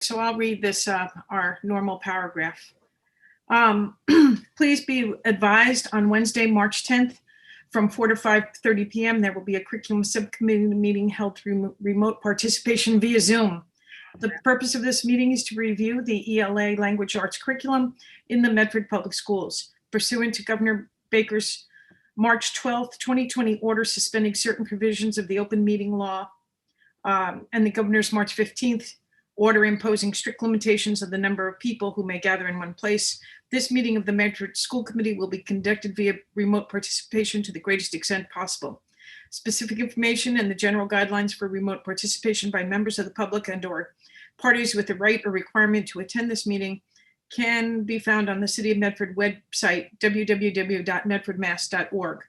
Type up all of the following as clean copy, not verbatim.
So I'll read this, our normal paragraph. Please be advised on Wednesday, March 10th, from 4 to 5:30 p.m. there will be a curriculum subcommittee meeting held through remote participation via Zoom. The purpose of this meeting is to review the ELA language arts curriculum in the Medford Public Schools pursuant to Governor Baker's March 12th, 2020 order suspending certain provisions of the open meeting law and the governor's March 15th order imposing strict limitations of the number of people who may gather in one place. This meeting of the Medford School Committee will be conducted via remote participation to the greatest extent possible. Specific information and the general guidelines for remote participation by members of the public and/or parties with the right or requirement to attend this meeting can be found on the City of Medford website, www.medfordmass.org.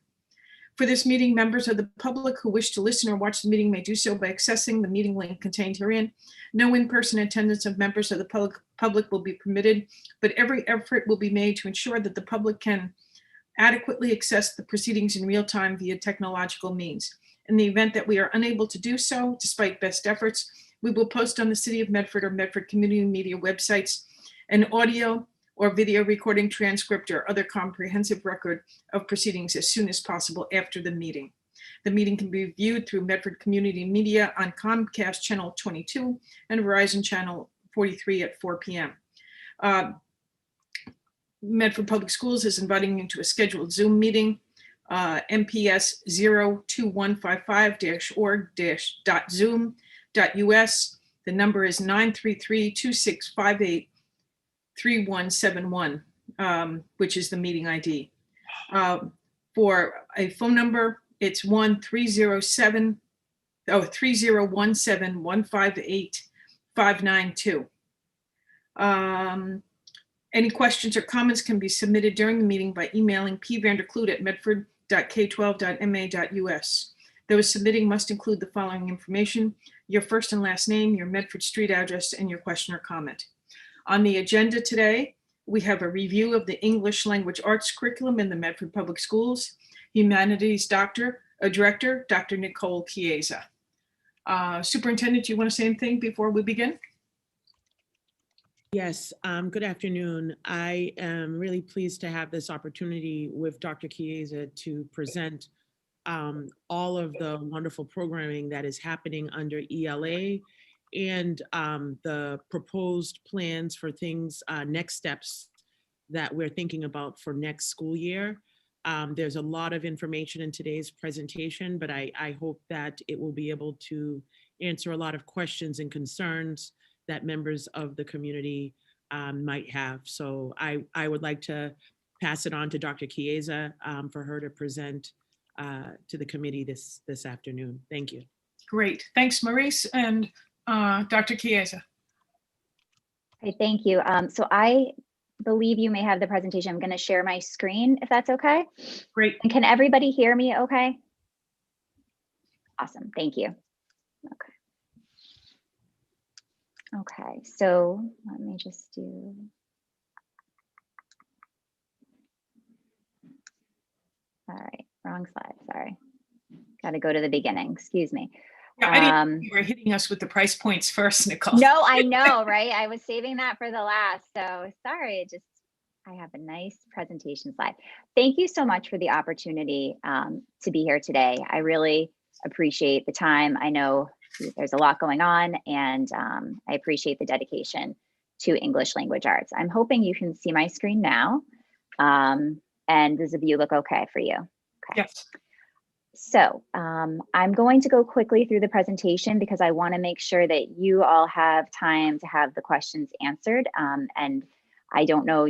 For this meeting, members of the public who wish to listen or watch the meeting may do so by accessing the meeting link contained herein. No in-person attendance of members of the public will be permitted, but every effort will be made to ensure that the public can adequately access the proceedings in real time via technological means. In the event that we are unable to do so, despite best efforts, we will post on the City of Medford or Medford Community Media websites an audio or video recording transcript or other comprehensive record of proceedings as soon as possible after the meeting. The meeting can be viewed through Medford Community Media on Comcast Channel 22 and Verizon Channel 43 at 4 p.m. Medford Public Schools is inviting you to a scheduled Zoom meeting, MPS 02155-org-.zoom.us. The number is 933-2658-3171, which is the meeting ID. For a phone number, it's 3017-158-592. Any questions or comments can be submitted during the meeting by emailing pvanderkloot@medford.k12.ma.us. Those submitting must include the following information: your first and last name, your Medford Street address, and your question or comment. On the agenda today, we have a review of the English language arts curriculum in the Medford Public Schools. Humanities Director, Dr. Nicole Chiesa. Superintendent, do you want to say anything before we begin? Yes, good afternoon. I am really pleased to have this opportunity with Dr. Chiesa to present all of the wonderful programming that is happening under ELA and the proposed plans for things, next steps that we're thinking about for next school year. There's a lot of information in today's presentation, but I hope that it will be able to answer a lot of questions and concerns that members of the community might have. So I would like to pass it on to Dr. Chiesa for her to present to the committee this afternoon. Thank you. Great, thanks Maurice, and Dr. Chiesa. Okay, thank you. So I believe you may have the presentation. I'm going to share my screen if that's okay. Great. And can everybody hear me okay? Awesome, thank you. Okay. Okay, so let me just do. All right, wrong slide, sorry. Got to go to the beginning, excuse me. Yeah, I didn't think you were hitting us with the price points first, Nicole. No, I know, right? I was saving that for the last, so sorry, I have a nice presentation slide. Thank you so much for the opportunity to be here today. I really appreciate the time. I know there's a lot going on, and I appreciate the dedication to English language arts. I'm hoping you can see my screen now. And does the view look okay for you? Okay. Yes. So I'm going to go quickly through the presentation because I want to make sure that you all have time to have the questions answered. And I don't know,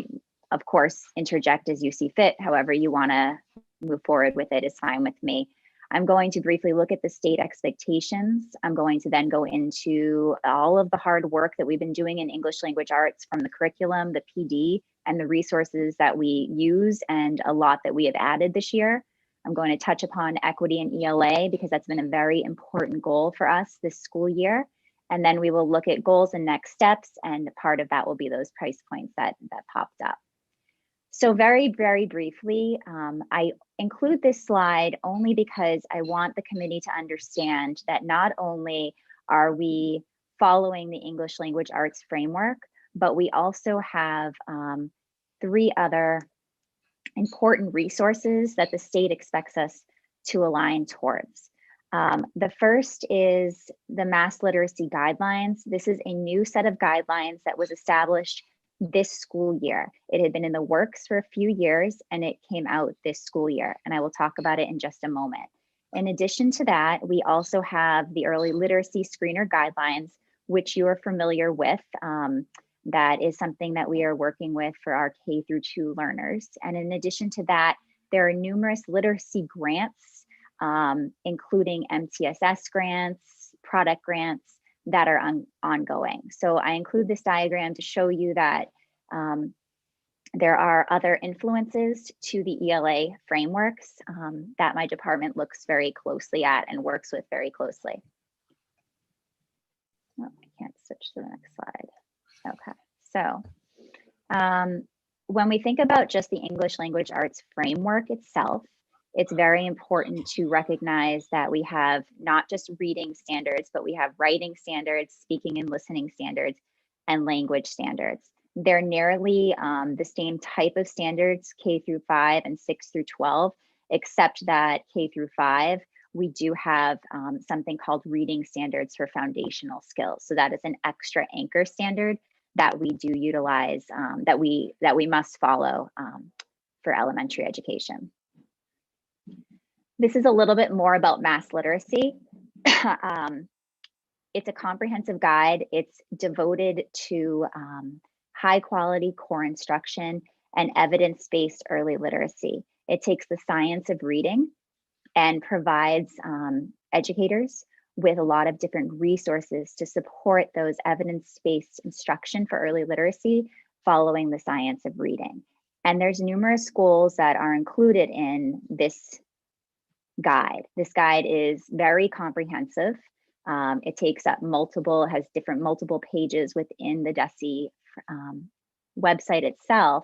of course, interject as you see fit. However you want to move forward with it is fine with me. I'm going to briefly look at the state expectations. I'm going to then go into all of the hard work that we've been doing in English language arts, from the curriculum, the PD, and the resources that we use, and a lot that we have added this year. I'm going to touch upon equity in ELA because that's been a very important goal for us this school year. And then we will look at goals and next steps, and part of that will be those price points that popped up. So very, very briefly, I include this slide only because I want the committee to understand that not only are we following the English language arts framework, but we also have 3 other important resources that the state expects us to align towards. The first is the Mass Literacy Guidelines. This is a new set of guidelines that was established this school year. It had been in the works for a few years and it came out this school year, and I will talk about it in just a moment. In addition to that, we also have the Early Literacy Screener Guidelines, which you are familiar with. That is something that we are working with for our K through 2 learners. And in addition to that, there are numerous literacy grants, including MTSS grants, product grants that are ongoing. So I include this diagram to show you that there are other influences to the ELA frameworks that my department looks very closely at and works with very closely. Oh, I can't switch to the next slide. Okay, so when we think about just the English language arts framework itself, it's very important to recognize that we have not just reading standards, but we have writing standards, speaking and listening standards, and language standards. They're nearly the same type of standards, K through 5 and 6 through 12, except that K through 5, we do have something called reading standards for foundational skills. So that is an extra anchor standard that we do utilize, that we must follow for elementary education. This is a little bit more about mass literacy. It's a comprehensive guide. It's devoted to high quality core instruction and evidence-based early literacy. It takes the science of reading and provides educators with a lot of different resources to support those evidence-based instruction for early literacy following the science of reading. And there's numerous goals that are included in this guide. This guide is very comprehensive. It takes up has multiple pages within the DESE website itself.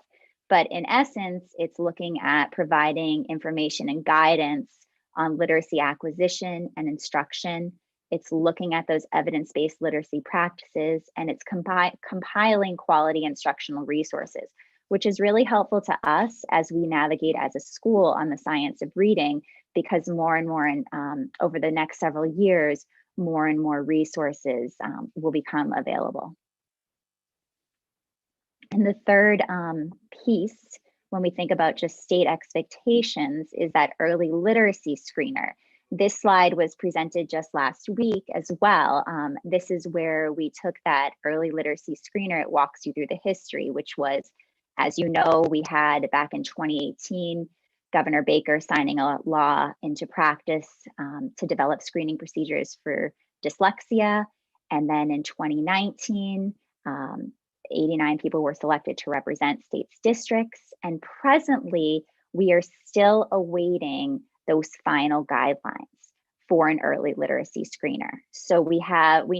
But in essence, it's looking at providing information and guidance on literacy acquisition and instruction. It's looking at those evidence-based literacy practices, and it's compiling quality instructional resources, which is really helpful to us as we navigate as a school on the science of reading, because more and more over the next several years, more and more resources will become available. And the third piece, when we think about just state expectations, is that early literacy screener. This slide was presented just last week as well. This is where we took that early literacy screener. It walks you through the history, which was, as you know, we had back in 2018, Governor Baker signing a law into practice to develop screening procedures for dyslexia. And then in 2019, 89 people were selected to represent states districts. And presently, we are still awaiting those final guidelines for an early literacy screener. So we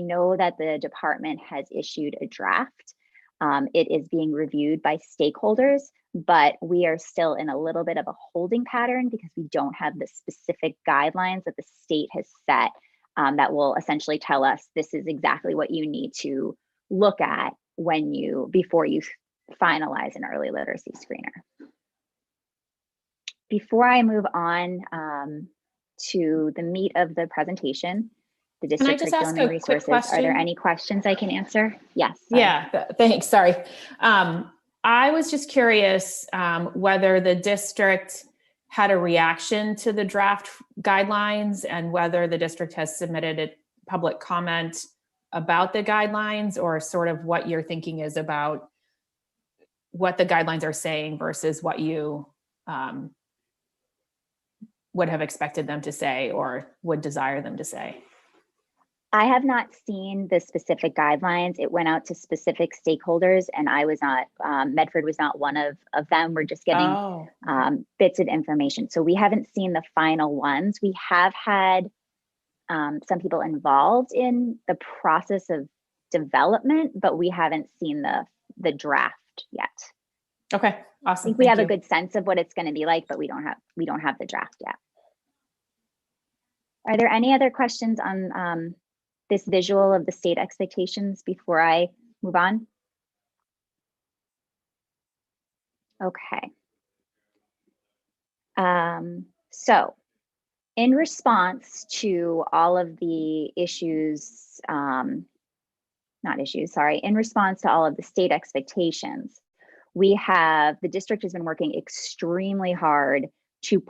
know that the department has issued a draft. It is being reviewed by stakeholders, but we are still in a little bit of a holding pattern because we don't have the specific guidelines that the state has set that will essentially tell us this is exactly what you need to look at before you finalize an early literacy screener. Before I move on to the meat of the presentation, the district curriculum and resources, are there any questions I can answer? Yes. Sorry. Yeah, thanks. Sorry. I was just curious whether the district had a reaction to the draft guidelines and whether the district has submitted a public comment about the guidelines, or sort of what your thinking is about what the guidelines are saying versus what you would have expected them to say or would desire them to say. I have not seen the specific guidelines. It went out to specific stakeholders, and I was not, Medford was not one of them. We're just getting bits of information. So we haven't seen the final ones. We have had some people involved in the process of development, but we haven't seen the draft yet. Okay, awesome. I think we have a good sense of what it's going to be like, but we don't have the draft yet. Are there any other questions on this visual of the state expectations before I move on? Okay. So in response to all of the issues, in response to all of the state expectations, the district has been working extremely hard to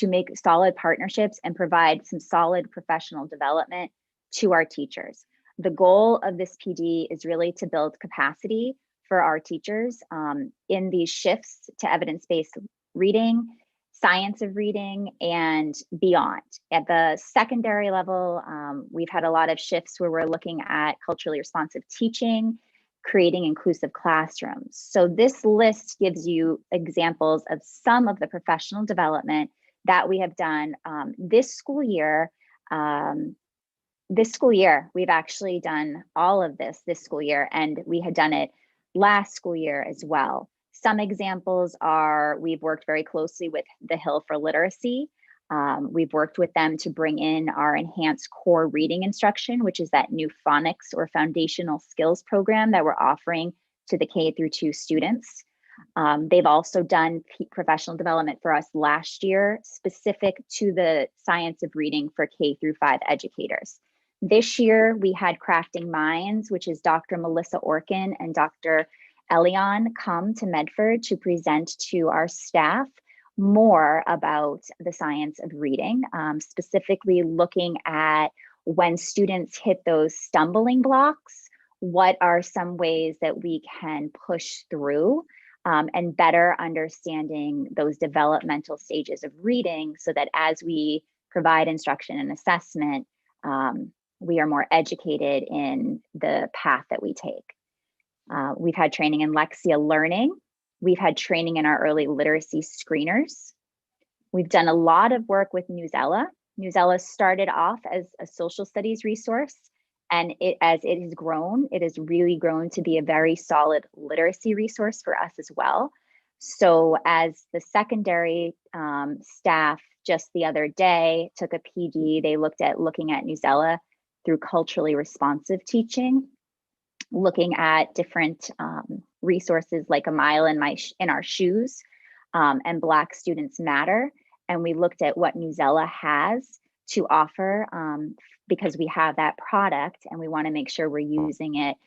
make solid partnerships and provide some solid professional development to our teachers. The goal of this PD is really to build capacity for our teachers in these shifts to evidence-based reading, science of reading, and beyond. At the secondary level, we've had a lot of shifts where we're looking at culturally responsive teaching, creating inclusive classrooms. So this list gives you examples of some of the professional development that we have done this school year. We've actually done all of this school year, and we had done it last school year as well. Some examples are, we've worked very closely with the Hill for Literacy. We've worked with them to bring in our enhanced core reading instruction, which is that new phonics or foundational skills program that we're offering to the K-2 students. They've also done professional development for us last year, specific to the science of reading for K-5 educators. This year, we had Crafting Minds, which is Dr. Melissa Orkin and Dr. Elion come to Medford to present to our staff more about the science of reading, specifically looking at when students hit those stumbling blocks, what are some ways that we can push through and better understanding those developmental stages of reading so that as we provide instruction and assessment, we are more educated in the path that we take. We've had training in Lexia Learning. We've had training in our early literacy screeners. We've done a lot of work with Newsella. Newsella started off as a social studies resource, and as it has grown, it has really grown to be a very solid literacy resource for us as well. So as the secondary staff just the other day took a PD, they looking at Newsella through culturally responsive teaching, looking at different resources like A Mile in Our Shoes and Black Students Matter. And we looked at what Newsella has to offer because we have that product and we want to make sure we're using it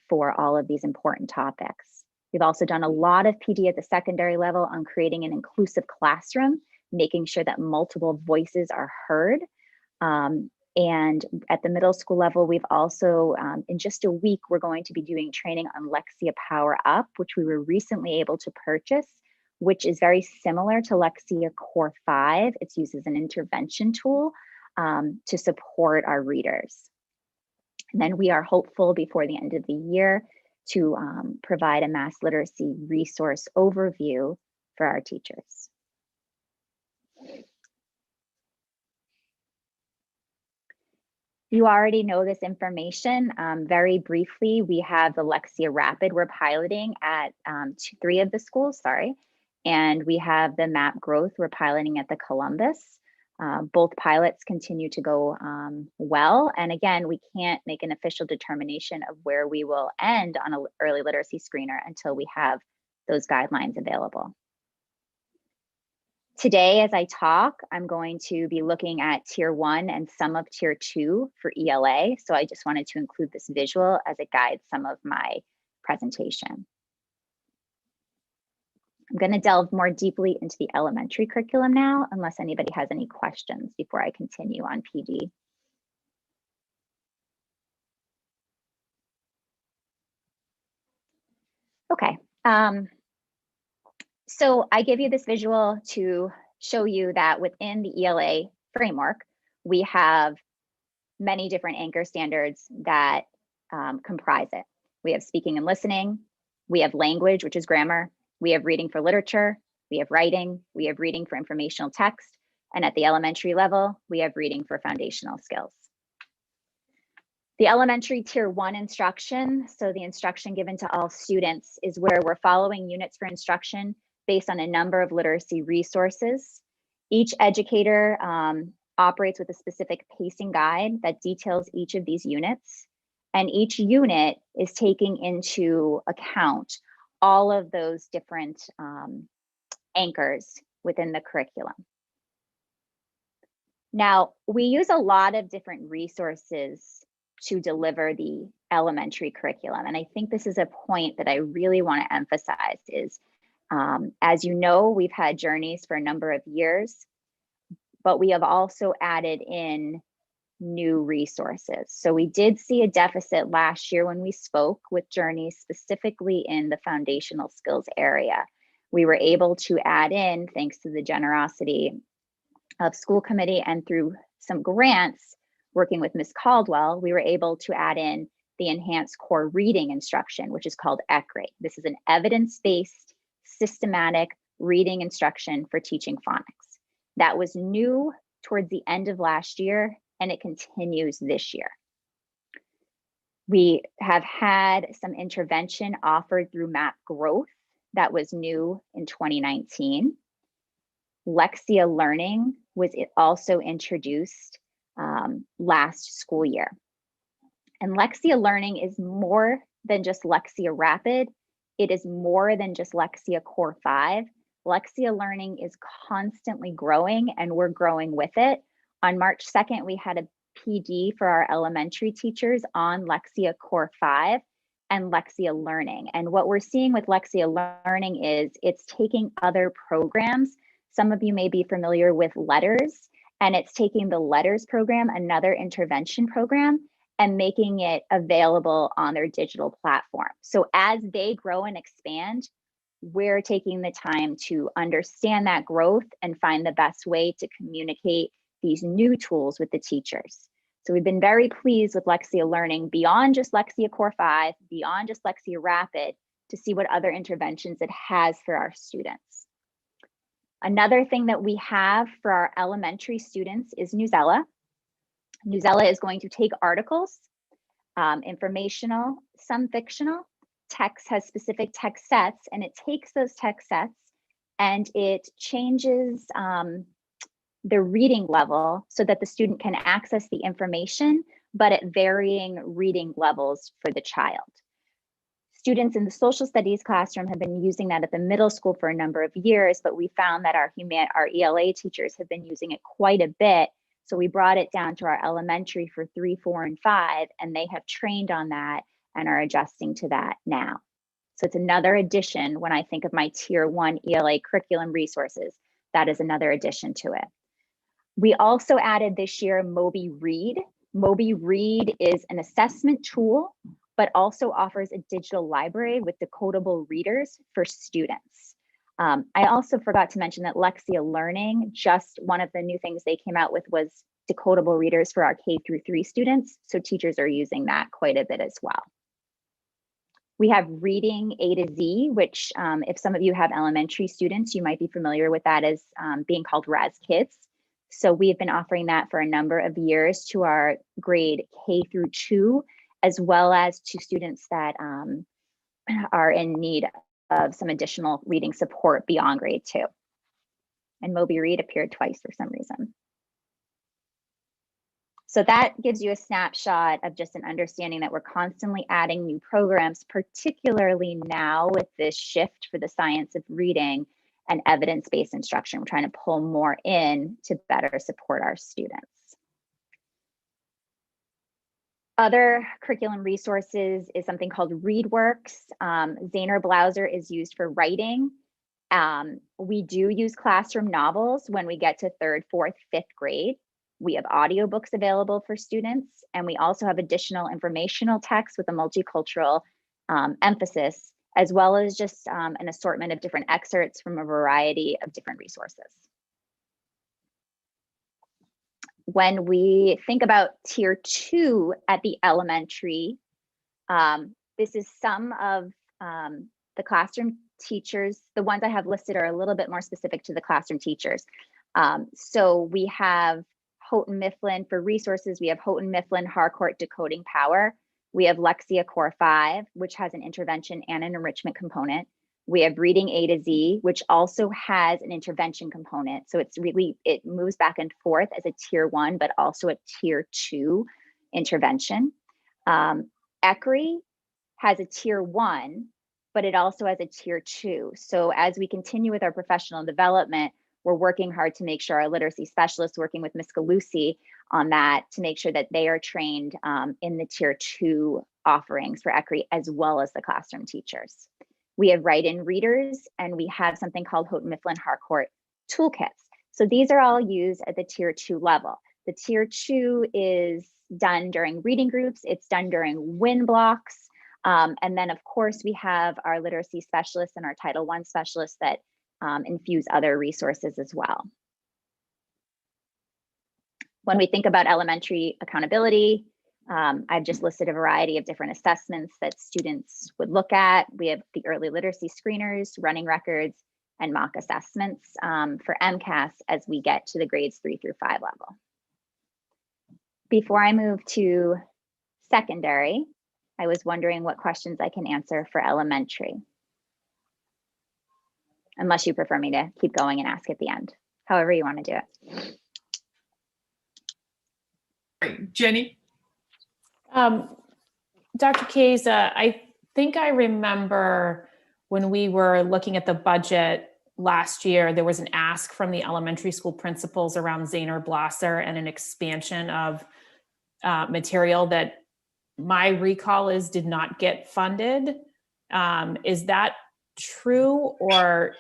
for all of these important topics. We've also done a lot of PD at the secondary level on creating an inclusive classroom, making sure that multiple voices are heard. And at the middle school level, we've also, in just a week, we're going to be doing training on Lexia Power Up, which we were recently able to purchase, which is very similar to Lexia Core 5. It's used as an intervention tool to support our readers. And then we are hopeful before the end of the year to provide a mass literacy resource overview for our teachers. You already know this information. Very briefly, we have the Lexia Rapid we're piloting at 3 of the schools, and we have the MAP Growth we're piloting at the Columbus. Both pilots continue to go well. And again, we can't make an official determination of where we will end on an early literacy screener until we have those guidelines available. Today, as I talk, I'm going to be looking at Tier 1 and some of Tier 2 for ELA. So I just wanted to include this visual as it guides some of my presentation. I'm going to delve more deeply into the elementary curriculum now, unless anybody has any questions before I continue on PD. Okay. So I give you this visual to show you that within the ELA framework, we have many different anchor standards that comprise it. We have speaking and listening, we have language, which is grammar, we have reading for literature, we have writing, we have reading for informational text, and at the elementary level, we have reading for foundational skills. The elementary Tier 1 instruction, so the instruction given to all students, is where we're following units for instruction based on a number of literacy resources. Each educator operates with a specific pacing guide that details each of these units. And each unit is taking into account all of those different anchors within the curriculum. Now, we use a lot of different resources to deliver the elementary curriculum. And I think this is a point that I really want to emphasize is, as you know, we've had journeys for a number of years, but we have also added in new resources. So we did see a deficit last year when we spoke with journeys, specifically in the foundational skills area. We were able to add in, thanks to the generosity of school committee and through some grants, working with Ms. Caldwell, we were able to add in the enhanced core reading instruction, which is called ECRI. This is an evidence-based, systematic reading instruction for teaching phonics. That was new towards the end of last year, and it continues this year. We have had some intervention offered through MAP Growth that was new in 2019. Lexia Learning was also introduced last school year. And Lexia Learning is more than just Lexia Rapid. It is more than just Lexia Core 5. Lexia Learning is constantly growing, and we're growing with it. On March 2nd, we had a PD for our elementary teachers on Lexia Core 5 and Lexia Learning. And what we're seeing with Lexia Learning is it's taking other programs. Some of you may be familiar with Letters, and it's taking the Letters program, another intervention program, and making it available on their digital platform. So as they grow and expand, we're taking the time to understand that growth and find the best way to communicate these new tools with the teachers. So we've been very pleased with Lexia Learning beyond just Lexia Core 5, beyond just Lexia Rapid, to see what other interventions it has for our students. Another thing that we have for our elementary students is Newsela. Newsela is going to take articles, informational, some fictional. Text has specific text sets, and it takes those text sets and it changes the reading level so that the student can access the information, but at varying reading levels for the child. Students in the social studies classroom have been using that at the middle school for a number of years, but we found that our ELA teachers have been using it quite a bit. So we brought it down to our elementary for 3, 4, and 5, and they have trained on that and are adjusting to that now. So it's another addition when I think of my Tier 1 ELA curriculum resources. That is another addition to it. We also added this year Moby Read. Moby Read is an assessment tool, but also offers a digital library with decodable readers for students. I also forgot to mention that Lexia Learning, just one of the new things they came out with was decodable readers for our K-3 students. So teachers are using that quite a bit as well. We have Reading A to Z, which if some of you have elementary students, you might be familiar with that as being called Raz Kids. So we've been offering that for a number of years to our grade K-2, as well as to students that are in need of some additional reading support beyond grade 2. And Moby Read appeared twice for some reason. So that gives you a snapshot of just an understanding that we're constantly adding new programs, particularly now with this shift for the science of reading and evidence-based instruction. We're trying to pull more in to better support our students. Other curriculum resources is something called ReadWorks. Zaner Blauser is used for writing. We do use classroom novels when we get to 3rd, 4th, 5th grade. We have audiobooks available for students, and we also have additional informational text with a multicultural emphasis, as well as just an assortment of different excerpts from a variety of different resources. When we think about Tier 2 at the elementary, this is some of the classroom teachers. The ones I have listed are a little bit more specific to the classroom teachers. So we have Houghton Mifflin for resources. We have Houghton Mifflin Harcourt Decoding Power. We have Lexia Core 5, which has an intervention and an enrichment component. We have reading A to Z, which also has an intervention component. So it moves back and forth as a tier 1, but also a tier 2 intervention. ECRI has a tier 1, but it also has a tier 2. So as we continue with our professional development, we're working hard to make sure our literacy specialists, working with Ms. Galusi on that, to make sure that they are trained in the tier 2 offerings for ECRI, as well as the classroom teachers. We have write-in readers, and we have something called Houghton Mifflin Harcourt toolkits. So these are all used at the tier 2 level. The tier 2 is done during reading groups. It's done during WIN blocks. And then of course we have our literacy specialists and our Title I specialists that infuse other resources as well. When we think about elementary accountability, I've just listed a variety of different assessments that students would look at. We have the early literacy screeners, running records, and mock assessments for MCAS as we get to the grades 3 through 5 level. Before I move to secondary, I was wondering what questions I can answer for elementary. Unless you prefer me to keep going and ask at the end, however you want to do it. Right, Jenny? Dr. Chiesa, I think I remember when we were looking at the budget last year, there was an ask from the elementary school principals around Zaner Blosser and an expansion of material that my recall is did not get funded. Is that true? Or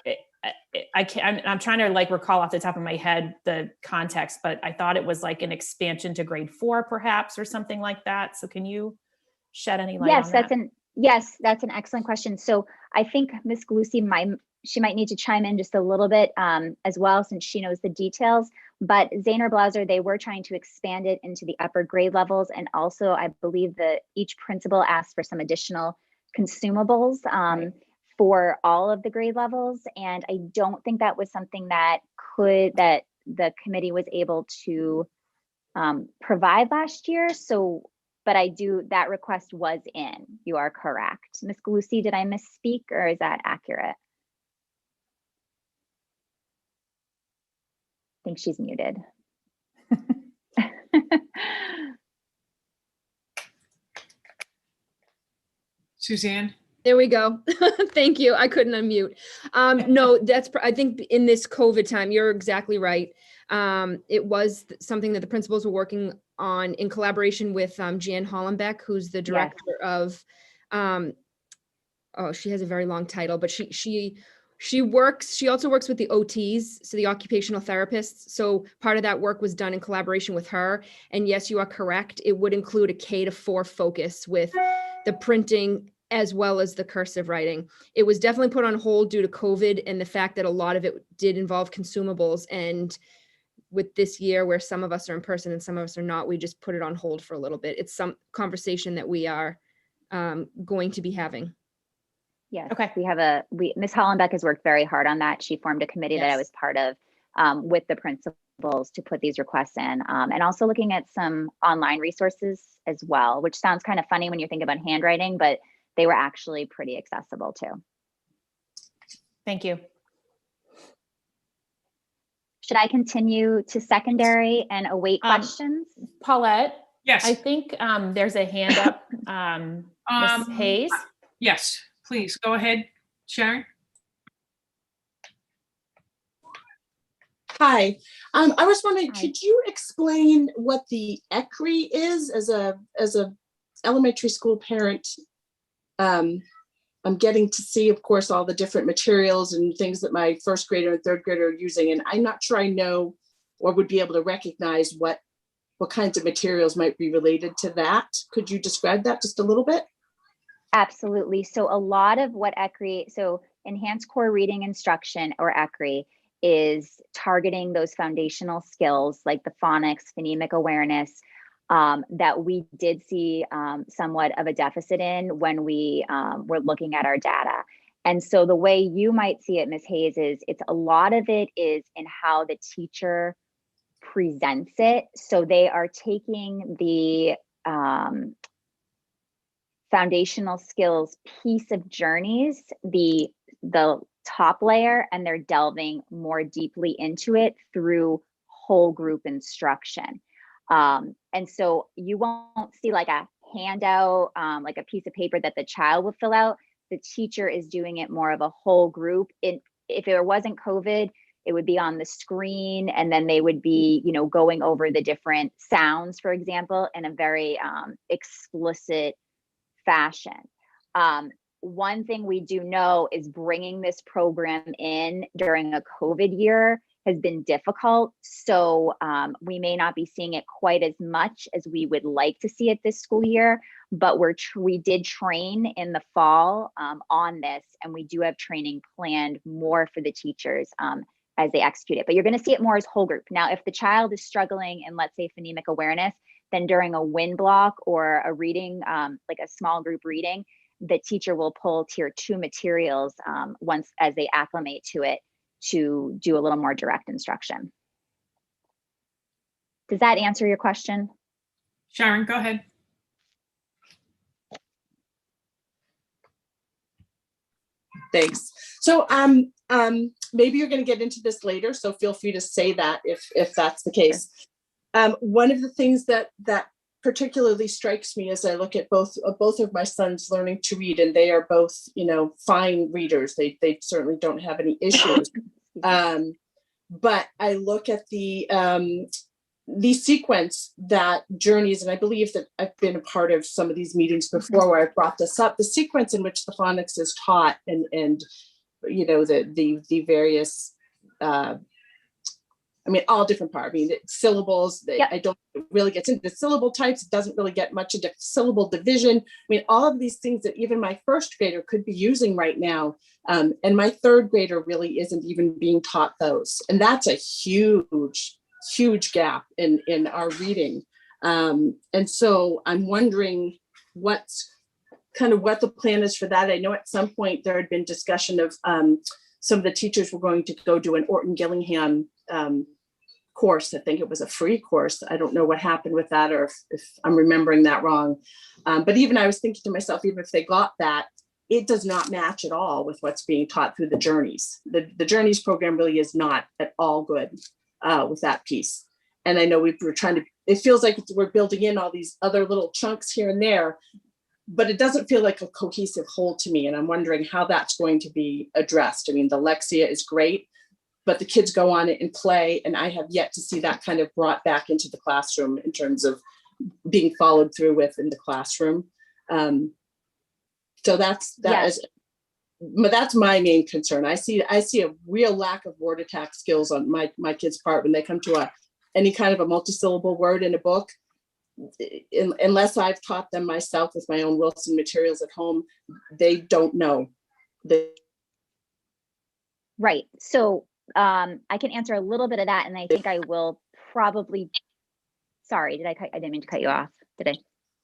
I'm trying to like recall off the top of my head the context, but I thought it was like an expansion to grade 4 perhaps, or something like that. So can you shed any light on that? Yes, that's an excellent question. So I think Ms. Galusi she might need to chime in just a little bit as well, since she knows the details. But Zaner Blauser, they were trying to expand it into the upper grade levels. And also, I believe that each principal asked for some additional consumables for all of the grade levels. And I don't think that was something that the committee was able to provide last year. So, but that request was in. You are correct. Ms. Galusi, did I misspeak, or is that accurate? I think she's muted. Suzanne? There we go. Thank you. I couldn't unmute. No, I think in this COVID time, you're exactly right. It was something that the principals were working on in collaboration with Jan Hollenbeck, who's the director of, she has a very long title, but she also works with the OTs, so the occupational therapists. So part of that work was done in collaboration with her. And yes, you are correct. It would include a K-4 focus with the printing as well as the cursive writing. It was definitely put on hold due to COVID and the fact that a lot of it did involve consumables. And with this year where some of us are in person and some of us are not, we just put it on hold for a little bit. It's some conversation that we are going to be having. Yes. Okay. Ms. Hollenbeck has worked very hard on that. She formed a committee that I was part of with the principals to put these requests in, and also looking at some online resources as well, which sounds kind of funny when you think about handwriting, but they were actually pretty accessible too. Thank you. Should I continue to secondary and await questions? Paulette? Yes. I think there's a hand up. Ms. Hayes? Yes, please go ahead, Sharon. Hi, I was wondering, Hi. could you explain what the ECRI is as a elementary school parent? I'm getting to see, of course, all the different materials and things that my first grader and third grader are using, and I'm not sure I know or would be able to recognize what kinds of materials might be related to that. Could you describe that just a little bit? Absolutely. So a lot of what ECRI, so Enhanced Core Reading Instruction, or ECRI, is targeting those foundational skills like the phonics, phonemic awareness, that we did see somewhat of a deficit in when we were looking at our data. And so the way you might see it, Ms. Hayes, is a lot of it is in how the teacher presents it. So they are taking the foundational skills piece of journeys, the the top layer and they're delving more deeply into it through whole group instruction. And so you won't see like a handout, like a piece of paper that the child will fill out. The teacher is doing it more of a whole group. If it wasn't COVID, it would be on the screen, and then they would be, going over the different sounds, for example, in a very explicit fashion. One thing we do know is bringing this program in during a COVID year has been difficult. So we may not be seeing it quite as much as we would like to see it this school year, but we did train in the fall on this, and we do have training planned more for the teachers as they execute it. But you're going to see it more as whole group. Now, if the child is struggling in, let's say, phonemic awareness, then during a WIN block or a reading, like a small group reading, the teacher will pull tier 2 materials once as they acclimate to it, to do a little more direct instruction. Does that answer your question? Sharon, go ahead. Thanks. So maybe you're going to get into this later, so feel free to say that if that's the case. One of the things that particularly strikes me as I look at both of my sons learning to read, and they are both, fine readers. They certainly don't have any issues. But I look at the sequence that Journeys, and I believe that I've been a part of some of these meetings before where I've brought this up, the sequence in which the phonics is taught and the various, all different parts. Syllables, Yep. I don't really get into the syllable types. It doesn't really get much into syllable division. All of these things that even my first grader could be using right now. And my third grader really isn't even being taught those. And that's a huge gap in our reading. And so I'm wondering what the plan is for that. I know at some point there had been discussion of some of the teachers were going to go do an Orton Gillingham course. I think it was a free course. I don't know what happened with that, or if I'm remembering that wrong. But even I was thinking to myself, even if they got that, it does not match at all with what's being taught through the Journeys. The Journeys program really is not at all good with that piece. And I know we're trying to, it feels like we're building in all these other little chunks here and there, but it doesn't feel like a cohesive whole to me. And I'm wondering how that's going to be addressed. The Lexia is great, but the kids go on it and play. And I have yet to see that kind of brought back into the classroom in terms of being followed through with in the classroom. So that's my main concern. I see a real lack of word attack skills on my kids' part when they come to any kind of a multisyllable word in a book. Unless I've taught them myself with my own Wilson materials at home, they don't know. Right. So I can answer a little bit of that, and I think I will probably. Sorry, I didn't mean to cut you off. Did I?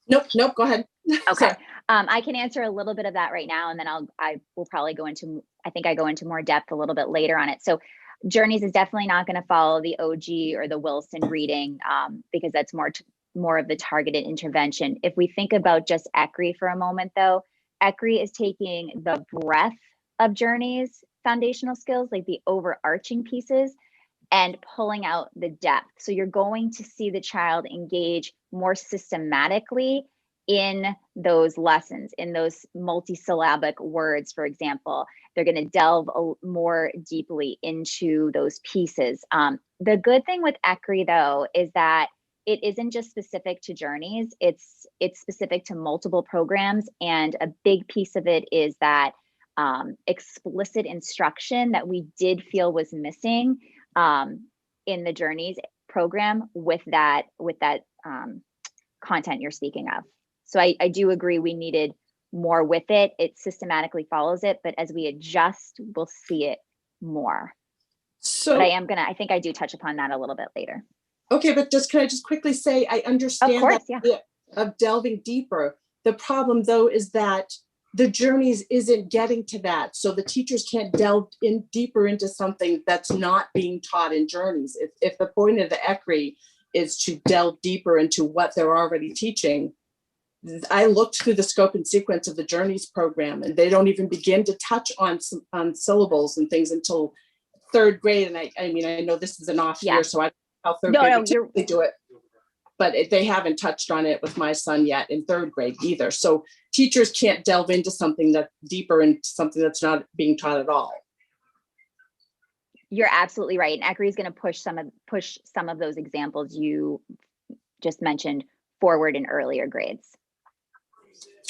Nope. Go ahead. Okay. I can answer a little bit of that right now, and then I will probably go into. I think I go into more depth a little bit later on it. So, Journeys is definitely not going to follow the OG or the Wilson reading because that's more of the targeted intervention. If we think about just ECRI for a moment, though, ECRI is taking the breadth of Journeys foundational skills, like the overarching pieces, and pulling out the depth. So you're going to see the child engage more systematically in those lessons, in those multisyllabic words, for example. They're going to delve more deeply into those pieces. The good thing with ECRI, though, is that it isn't just specific to Journeys. It's specific to multiple programs. And a big piece of it is that explicit instruction that we did feel was missing in the Journeys program with that content you're speaking of. So I do agree we needed more with it. It systematically follows it, but as we adjust, we'll see it more. So but I think I do touch upon that a little bit later. Okay, but can I just quickly say, I understand Of course, that idea of delving deeper. The problem, though, is that the Journeys isn't getting to that. So the teachers can't delve in deeper into something that's not being taught in Journeys. If the point of the ECRI is to delve deeper into what they're already teaching, I looked through the scope and sequence of the Journeys program, and they don't even begin to touch on syllables and things until third grade. And I mean, I know this is an off Yeah. year, so I don't know how third No, grade no, would you're, typically do it. But they haven't touched on it with my son yet in third grade either. So teachers can't delve into something that's deeper into something that's not being taught at all. you're absolutely right. And ECRI is going to push some of those examples you just mentioned forward in earlier grades.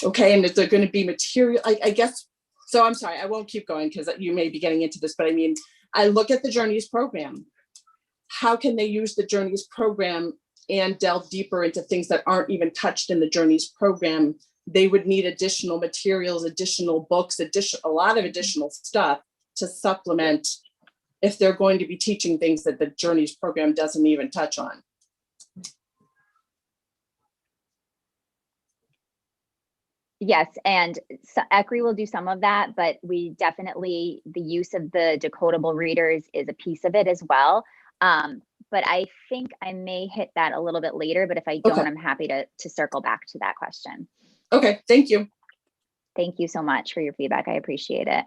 Okay, and is there going to be material, I guess, so I'm sorry, I won't keep going because you may be getting into this, but I mean, I look at the Journeys program. How can they use the Journeys program and delve deeper into things that aren't even touched in the Journeys program? They would need additional materials, additional books, a lot of additional stuff to supplement if they're going to be teaching things that the Journeys program doesn't even touch on. Yes, and so ECRI will do some of that, but we definitely, the use of the decodable readers is a piece of it as well. But I think I may hit that a little bit later, but if I don't, Okay. I'm happy to circle back to that question. Okay, thank you. Thank you so much for your feedback. I appreciate it.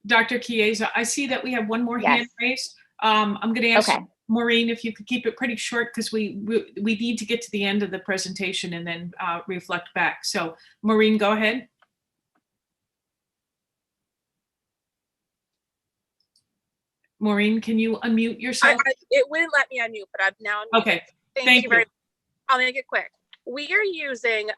Dr. Chiesa, I see that we have one more Yes. hand raised. I'm going to ask Okay. Maureen if you could keep it pretty short because we need to get to the end of the presentation and then reflect back. So Maureen, go ahead. Maureen, can you unmute yourself? It wouldn't let me unmute, but I've now unmuted. Okay, Thank you very much. I'll make it quick. We are using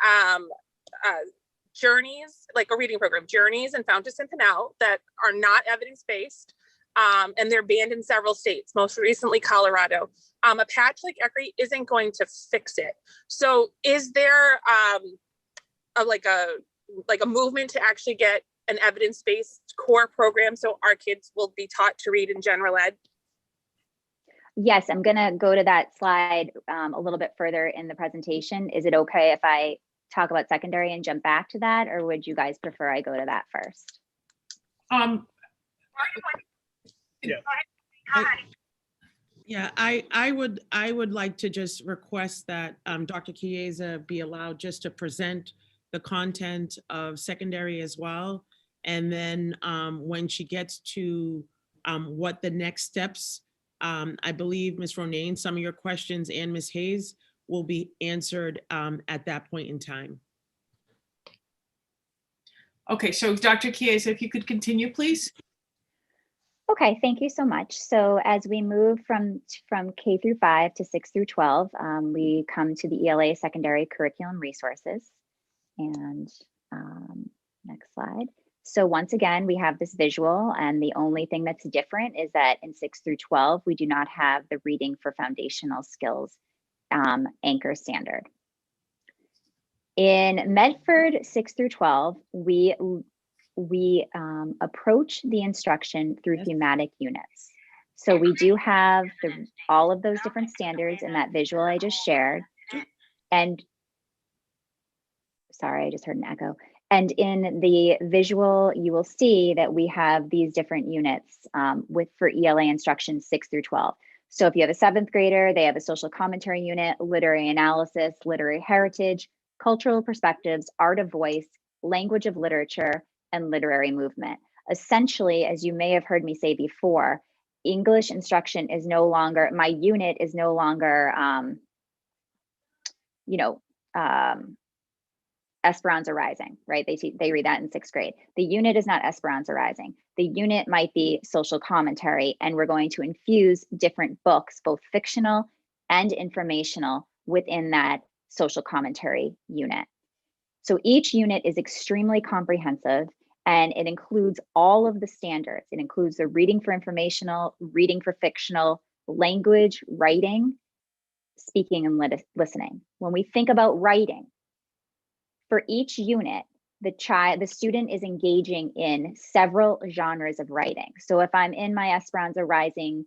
Journeys, like a reading program, Journeys and Fountas and Pinnell, that are not evidence-based, and they're banned in several states, most recently Colorado. A patch like ECRI isn't going to fix it. So is there a movement to actually get an evidence-based core program so our kids will be taught to read in general ed? Yes, I'm going to go to that slide a little bit further in the presentation. Is it okay if I talk about secondary and jump back to that, or would you guys prefer I go to that first? Yeah, I would like to just request that Dr. Chiesa be allowed just to present the content of secondary as well. And then when she gets to what the next steps, I believe Ms. Ronayne, some of your questions and Ms. Hayes will be answered at that point in time. Okay, so Dr. Chiesa, if you could continue, please. Okay, thank you so much. So as we move from K through 5 to 6 through 12, we come to the ELA secondary curriculum resources. And next slide. So once again, we have this visual, and the only thing that's different is that in 6 through 12, we do not have the reading for foundational skills anchor standard. In Medford 6 through 12, we approach the instruction through thematic units. So we do have all of those different standards in that visual I just shared. And sorry, I just heard an echo. And in the visual, you will see that we have these different units for ELA instruction 6 through 12. So if you have a 7th grader, they have a social commentary unit, literary analysis, literary heritage, cultural perspectives, art of voice, language of literature, and literary movement. Essentially, as you may have heard me say before, English instruction is no longer, my unit is no longer, Esperanza Rising, right? They read that in 6th grade. The unit is not Esperanza Rising. The unit might be social commentary, and we're going to infuse different books, both fictional and informational, within that social commentary unit. So each unit is extremely comprehensive, and it includes all of the standards. It includes the reading for informational, reading for fictional, language, writing, speaking, and listening. When we think about writing, for each unit, the student is engaging in several genres of writing. So if I'm in my Esperanza Rising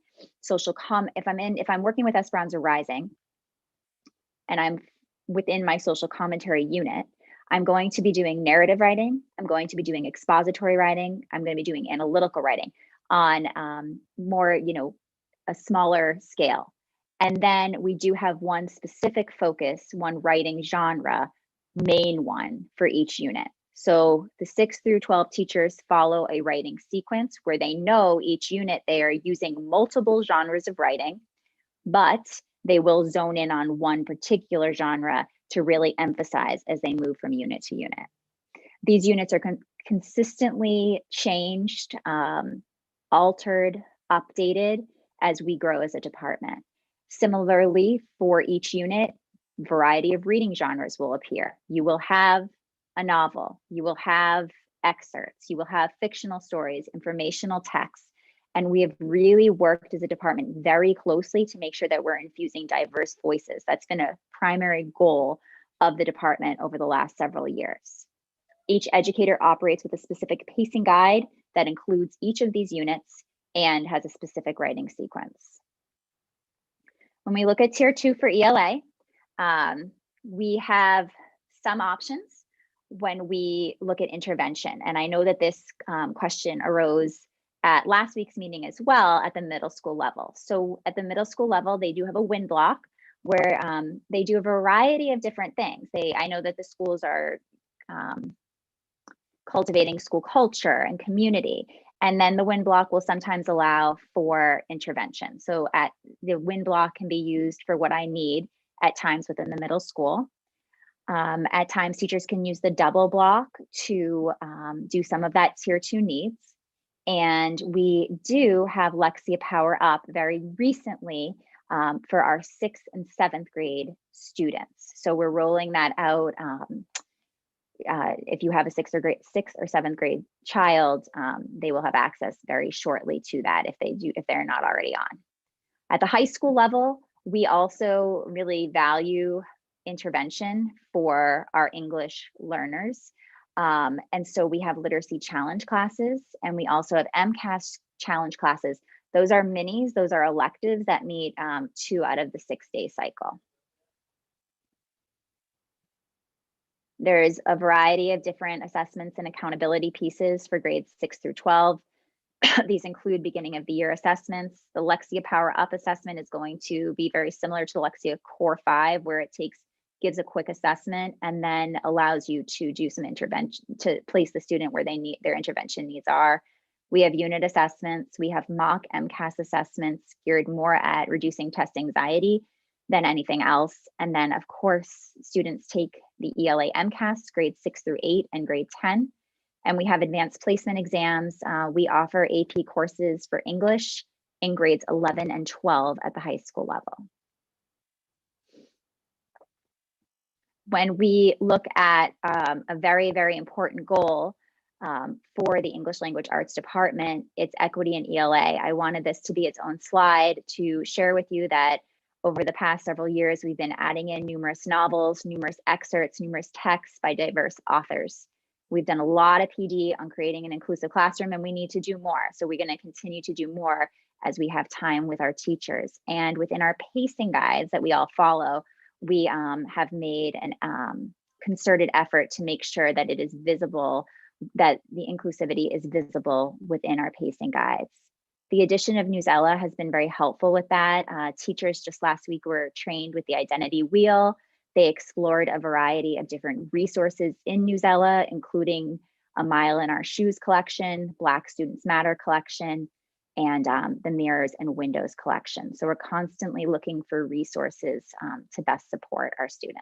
if I'm working with Esperanza Rising and I'm within my social commentary unit, I'm going to be doing narrative writing. I'm going to be doing expository writing. I'm going to be doing analytical writing on more, a smaller scale. And then we do have one specific focus, one writing genre main one for each unit. So the 6 through 12 teachers follow a writing sequence where they know each unit they are using multiple genres of writing, but they will zone in on one particular genre to really emphasize as they move from unit to unit. These units are consistently changed, altered, updated as we grow as a department. Similarly, for each unit, variety of reading genres will appear. You will have a novel, you will have excerpts, you will have fictional stories, informational texts, and we have really worked as a department very closely to make sure that we're infusing diverse voices. That's been a primary goal of the department over the last several years. Each educator operates with a specific pacing guide that includes each of these units and has a specific writing sequence. When we look at Tier 2 for ELA, we have some options when we look at intervention. And I know that this question arose at last week's meeting as well at the middle school level. So at the middle school level, they do have a win block where they do a variety of different things. I know that the schools are cultivating school culture and community. And then the win block will sometimes allow for intervention. So the win block can be used for what I need at times within the middle school. At times, teachers can use the double block to do some of that Tier 2 needs. And we do have Lexia Power Up very recently for our 6th and 7th grade students. So we're rolling that out. If you have a 6th or 7th grade child, they will have access very shortly to that if they're not already on. At the high school level, we also really value intervention for our English learners. And so we have literacy challenge classes, and we also have MCAS challenge classes. Those are minis, those are electives that meet 2 out of the 6-day cycle. There's a variety of different assessments and accountability pieces for grades 6 through 12. These include beginning of the year assessments. The Lexia Power Up assessment is going to be very similar to Lexia Core 5, where it gives a quick assessment and then allows you to do some intervention to place the student where their intervention needs are. We have unit assessments. We have mock MCAS assessments geared more at reducing test anxiety than anything else. And then of course, students take the ELA MCAS grades 6 through 8 and grade 10. And we have advanced placement exams. We offer AP courses for English in grades 11 and 12 at the high school level. When we look at a very, very important goal for the English Language Arts Department, it's equity in ELA. I wanted this to be its own slide to share with you that over the past several years, we've been adding in numerous novels, numerous excerpts, numerous texts by diverse authors. We've done a lot of PD on creating an inclusive classroom, and we need to do more. So we're going to continue to do more as we have time with our teachers. And within our pacing guides that we all follow, we have made an concerted effort to make sure that it is visible, that the inclusivity is visible within our pacing guides. The addition of Newsella has been very helpful with that. Teachers just last week were trained with the identity wheel. They explored a variety of different resources in Newsella, including A Mile in Our Shoes collection, Black Students Matter collection, and the Mirrors and Windows collection. So we're constantly looking for resources to best support our students.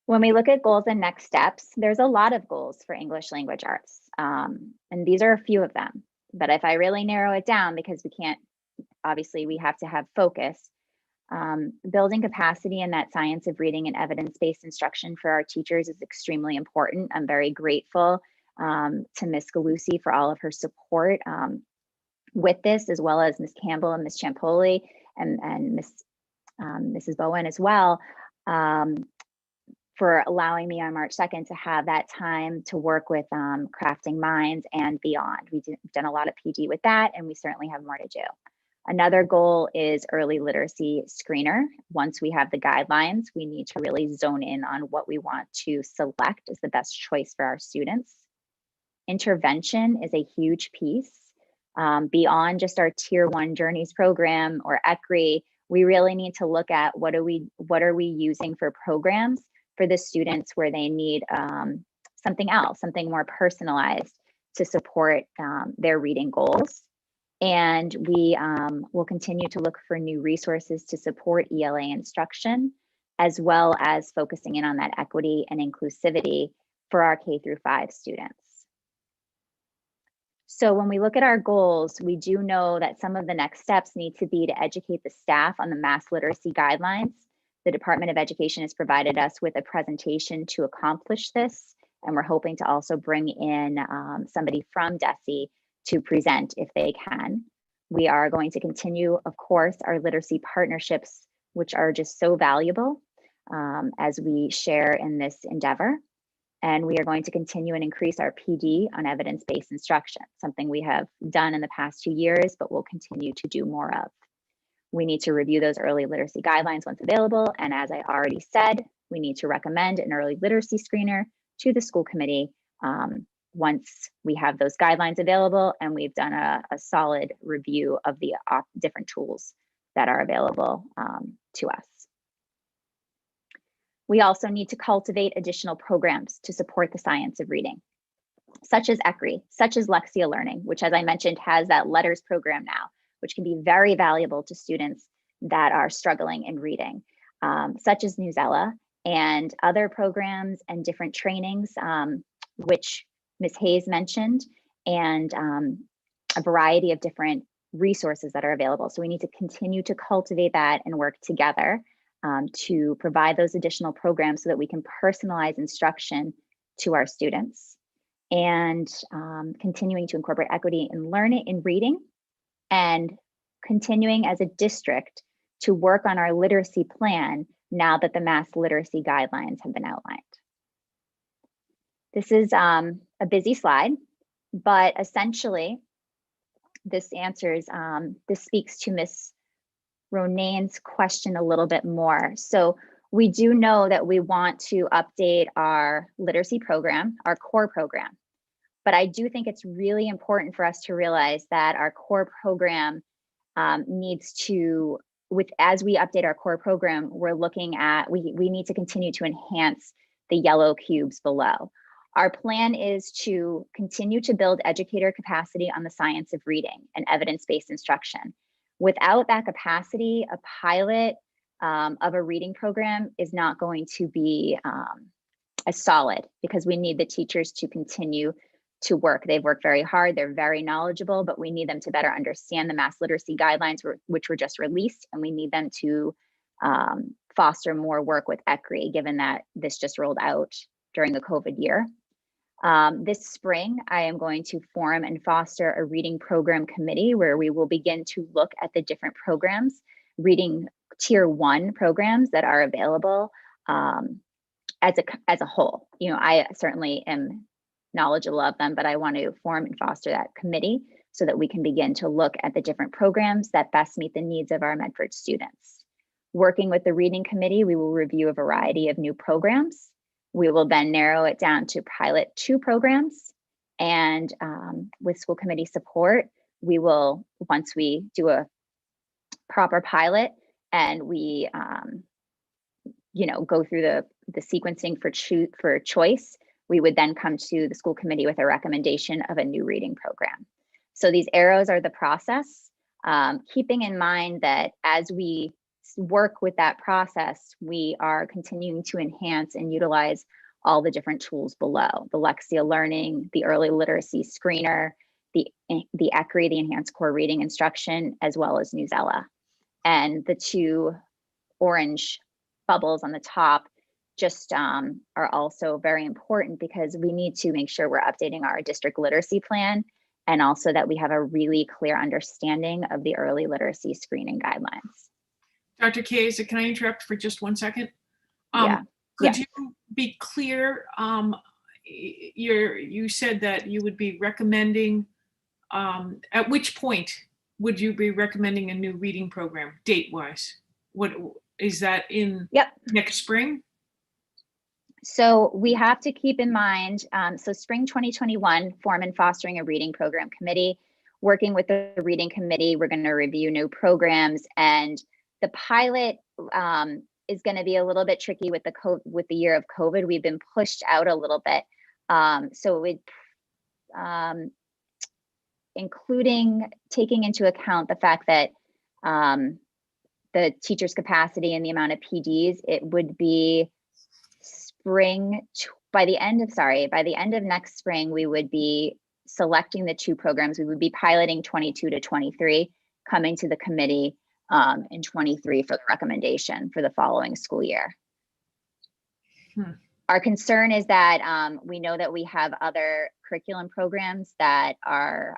When we look at goals and next steps, there's a lot of goals for English Language Arts. And these are a few of them. But if I really narrow it down, because we can't, obviously we have to have focus, building capacity in that science of reading and evidence-based instruction for our teachers is extremely important. I'm very grateful to Ms. Galusi for all of her support with this, as well as Ms. Campbell and Ms. Champoli and Mrs. Bowen as well, for allowing me on March 2nd to have that time to work with Crafting Minds and beyond. We've done a lot of PD with that, and we certainly have more to do. Another goal is early literacy screener. Once we have the guidelines, we need to really zone in on what we want to select as the best choice for our students. Intervention is a huge piece. Beyond just our Tier 1 Journeys program or ECRI, We really need to look at what are we using for programs for the students where they need something else, something more personalized to support their reading goals. And we will continue to look for new resources to support ELA instruction, as well as focusing in on that equity and inclusivity for our K-5 students. So when we look at our goals, we do know that some of the next steps need to be to educate the staff on the mass literacy guidelines. The Department of Education has provided us with a presentation to accomplish this, and we're hoping to also bring in somebody from DESE to present if they can. We are going to continue, of course, our literacy partnerships, which are just so valuable as we share in this endeavor. And we are going to continue and increase our PD on evidence-based instruction, something we have done in the past 2 years, but we'll continue to do more of. We need to review those early literacy guidelines once available. And as I already said, we need to recommend an early literacy screener to the school committee once we have those guidelines available and we've done a solid review of the different tools that are available to us. We also need to cultivate additional programs to support the science of reading, such as ECRI, such as Lexia Learning, which, as I mentioned, has that letters program now, which can be very valuable to students that are struggling in reading, such as Newsella, and other programs and different trainings, which Ms. Hayes mentioned, and a variety of different resources that are available. So we need to continue to cultivate that and work together to provide those additional programs so that we can personalize instruction to our students, and continuing to incorporate equity in learning, in reading, and continuing as a district to work on our literacy plan now that the mass literacy guidelines have been outlined. This is a busy slide, but essentially this answers, this speaks to Ms. Ronane's question a little bit more. So we do know that we want to update our literacy program, our core program, but I do think it's really important for us to realize that our core program needs to, as we update our core program, we're looking at, we need to continue to enhance the yellow cubes below. Our plan is to continue to build educator capacity on the science of reading and evidence-based instruction. Without that capacity, a pilot of a reading program is not going to be as solid, because we need the teachers to continue to work. They've worked very hard, they're very knowledgeable, but we need them to better understand the mass literacy guidelines which were just released, and we need them to foster more work with ECRI, given that this just rolled out during the COVID year. This spring, I am going to form and foster a reading program committee where we will begin to look at the different programs, reading tier 1 programs that are available as a whole. You know, I certainly am knowledgeable of them, but I want to form and foster that committee so that we can begin to look at the different programs that best meet the needs of our Medford students. Working with the reading committee, we will review a variety of new programs. We will then narrow it down to pilot 2 programs, and with school committee support, we will, once we do a proper pilot and we go through the sequencing for choice, we would then come to the school committee with a recommendation of a new reading program. So these arrows are the process, keeping in mind that as we work with that process, we are continuing to enhance and utilize all the different tools below: the Lexia Learning, the early literacy screener, the ECRI, the enhanced core reading instruction, as well as Newsella. And the 2 orange bubbles on the top just are also very important, because we need to make sure we're updating our district literacy plan, and also that we have a really clear understanding of the early literacy screening guidelines. Dr. Chiesa, can I interrupt for just 1 second? Yeah. Could you be clear? You said that you would be recommending, at which point would you be recommending a new reading program, date-wise? What is that in next spring? So we have to keep in mind, so spring 2021, form and fostering a reading program committee. Working with the reading committee, we're going to review new programs and The pilot is going to be a little bit tricky with the year of COVID. We've been pushed out a little bit. So it would, including taking into account the fact that the teacher's capacity and the amount of PDs, it would be by the end of next spring, we would be selecting the 2 programs. We would be piloting 22 to 23, coming to the committee in 23 for the recommendation for the following school year. Our concern is that we know that we have other curriculum programs that are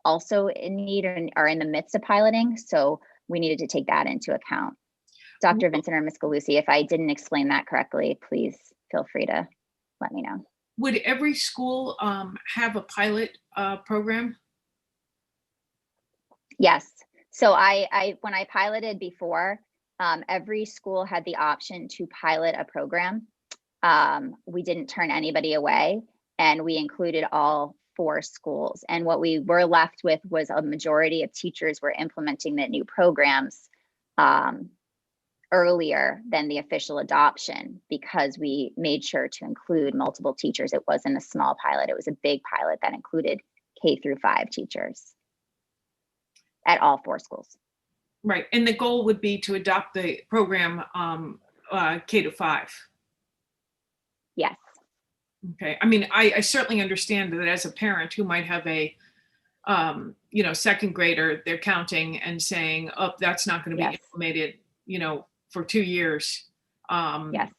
also in need and are in the midst of piloting. So we needed to take that into account. Dr. Vincent or Ms. Galusi, if I didn't explain that correctly, please feel free to let me know. Would every school have a pilot program? Yes. So when I piloted before, every school had the option to pilot a program. We didn't turn anybody away, and we included all 4 schools. And what we were left with was a majority of teachers were implementing the new programs earlier than the official adoption, because we made sure to include multiple teachers. It wasn't a small pilot, it was a big pilot that included K-5 teachers at all 4 schools. Right, and the goal would be to adopt the program K-5. Yes. Okay, I mean, I certainly understand that as a parent who might have a, second grader, they're counting and saying, oh, that's not going to be Yes. implemented, for 2 years. Yes.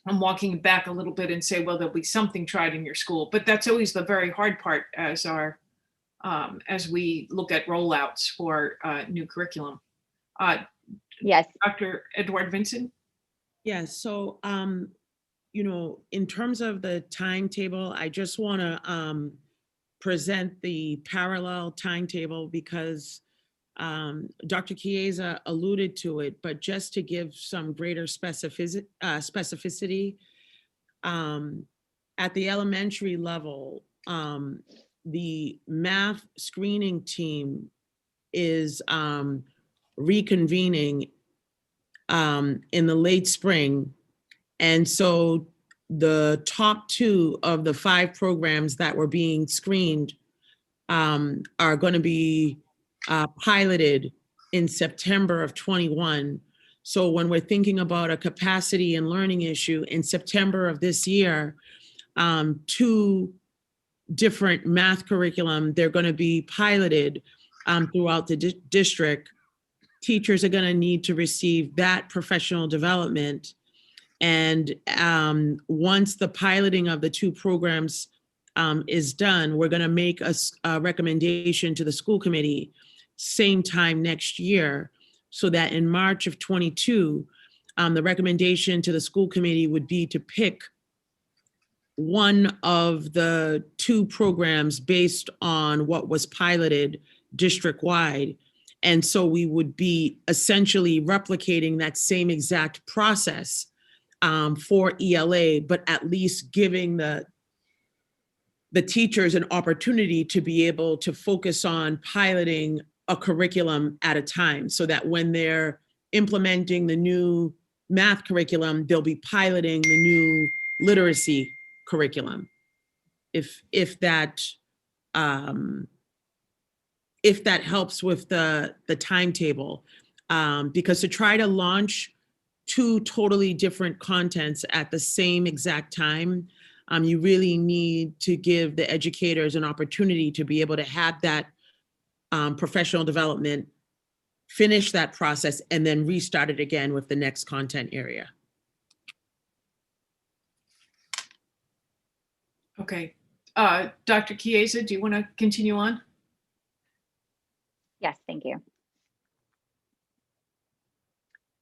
I'm walking back a little bit and say, well, there'll be something tried in your school, but that's always the very hard part as we look at rollouts for new curriculum. Yes. Dr. Edward Vincent? Yes, so, in terms of the timetable, I just want to present the parallel timetable because Dr. Chiesa alluded to it, but just to give some greater specificity, at the elementary level, the math screening team is reconvening in the late spring. And so the top 2 of the 5 programs that were being screened are going to be piloted in September of 21. So when we're thinking about a capacity and learning issue in September of this year, 2 different math curriculum, they're going to be piloted throughout the district. Teachers are going to need to receive that professional development. And once the piloting of the 2 programs is done, we're going to make a recommendation to the school committee same time next year, so that in March of 22, the recommendation to the school committee would be to pick one of the 2 programs based on what was piloted district-wide. And so we would be essentially replicating that same exact process for ELA, but at least giving the teachers an opportunity to be able to focus on piloting a curriculum at a time, so that when they're implementing the new math curriculum, they'll be piloting the new literacy curriculum. If that helps with the timetable, because to try to launch 2 totally different contents at the same exact time, you really need to give the educators an opportunity to be able to have that professional development, finish that process, and then restart it again with the next content area. Okay. Dr. Chiesa, do you want to continue on? Yes, thank you.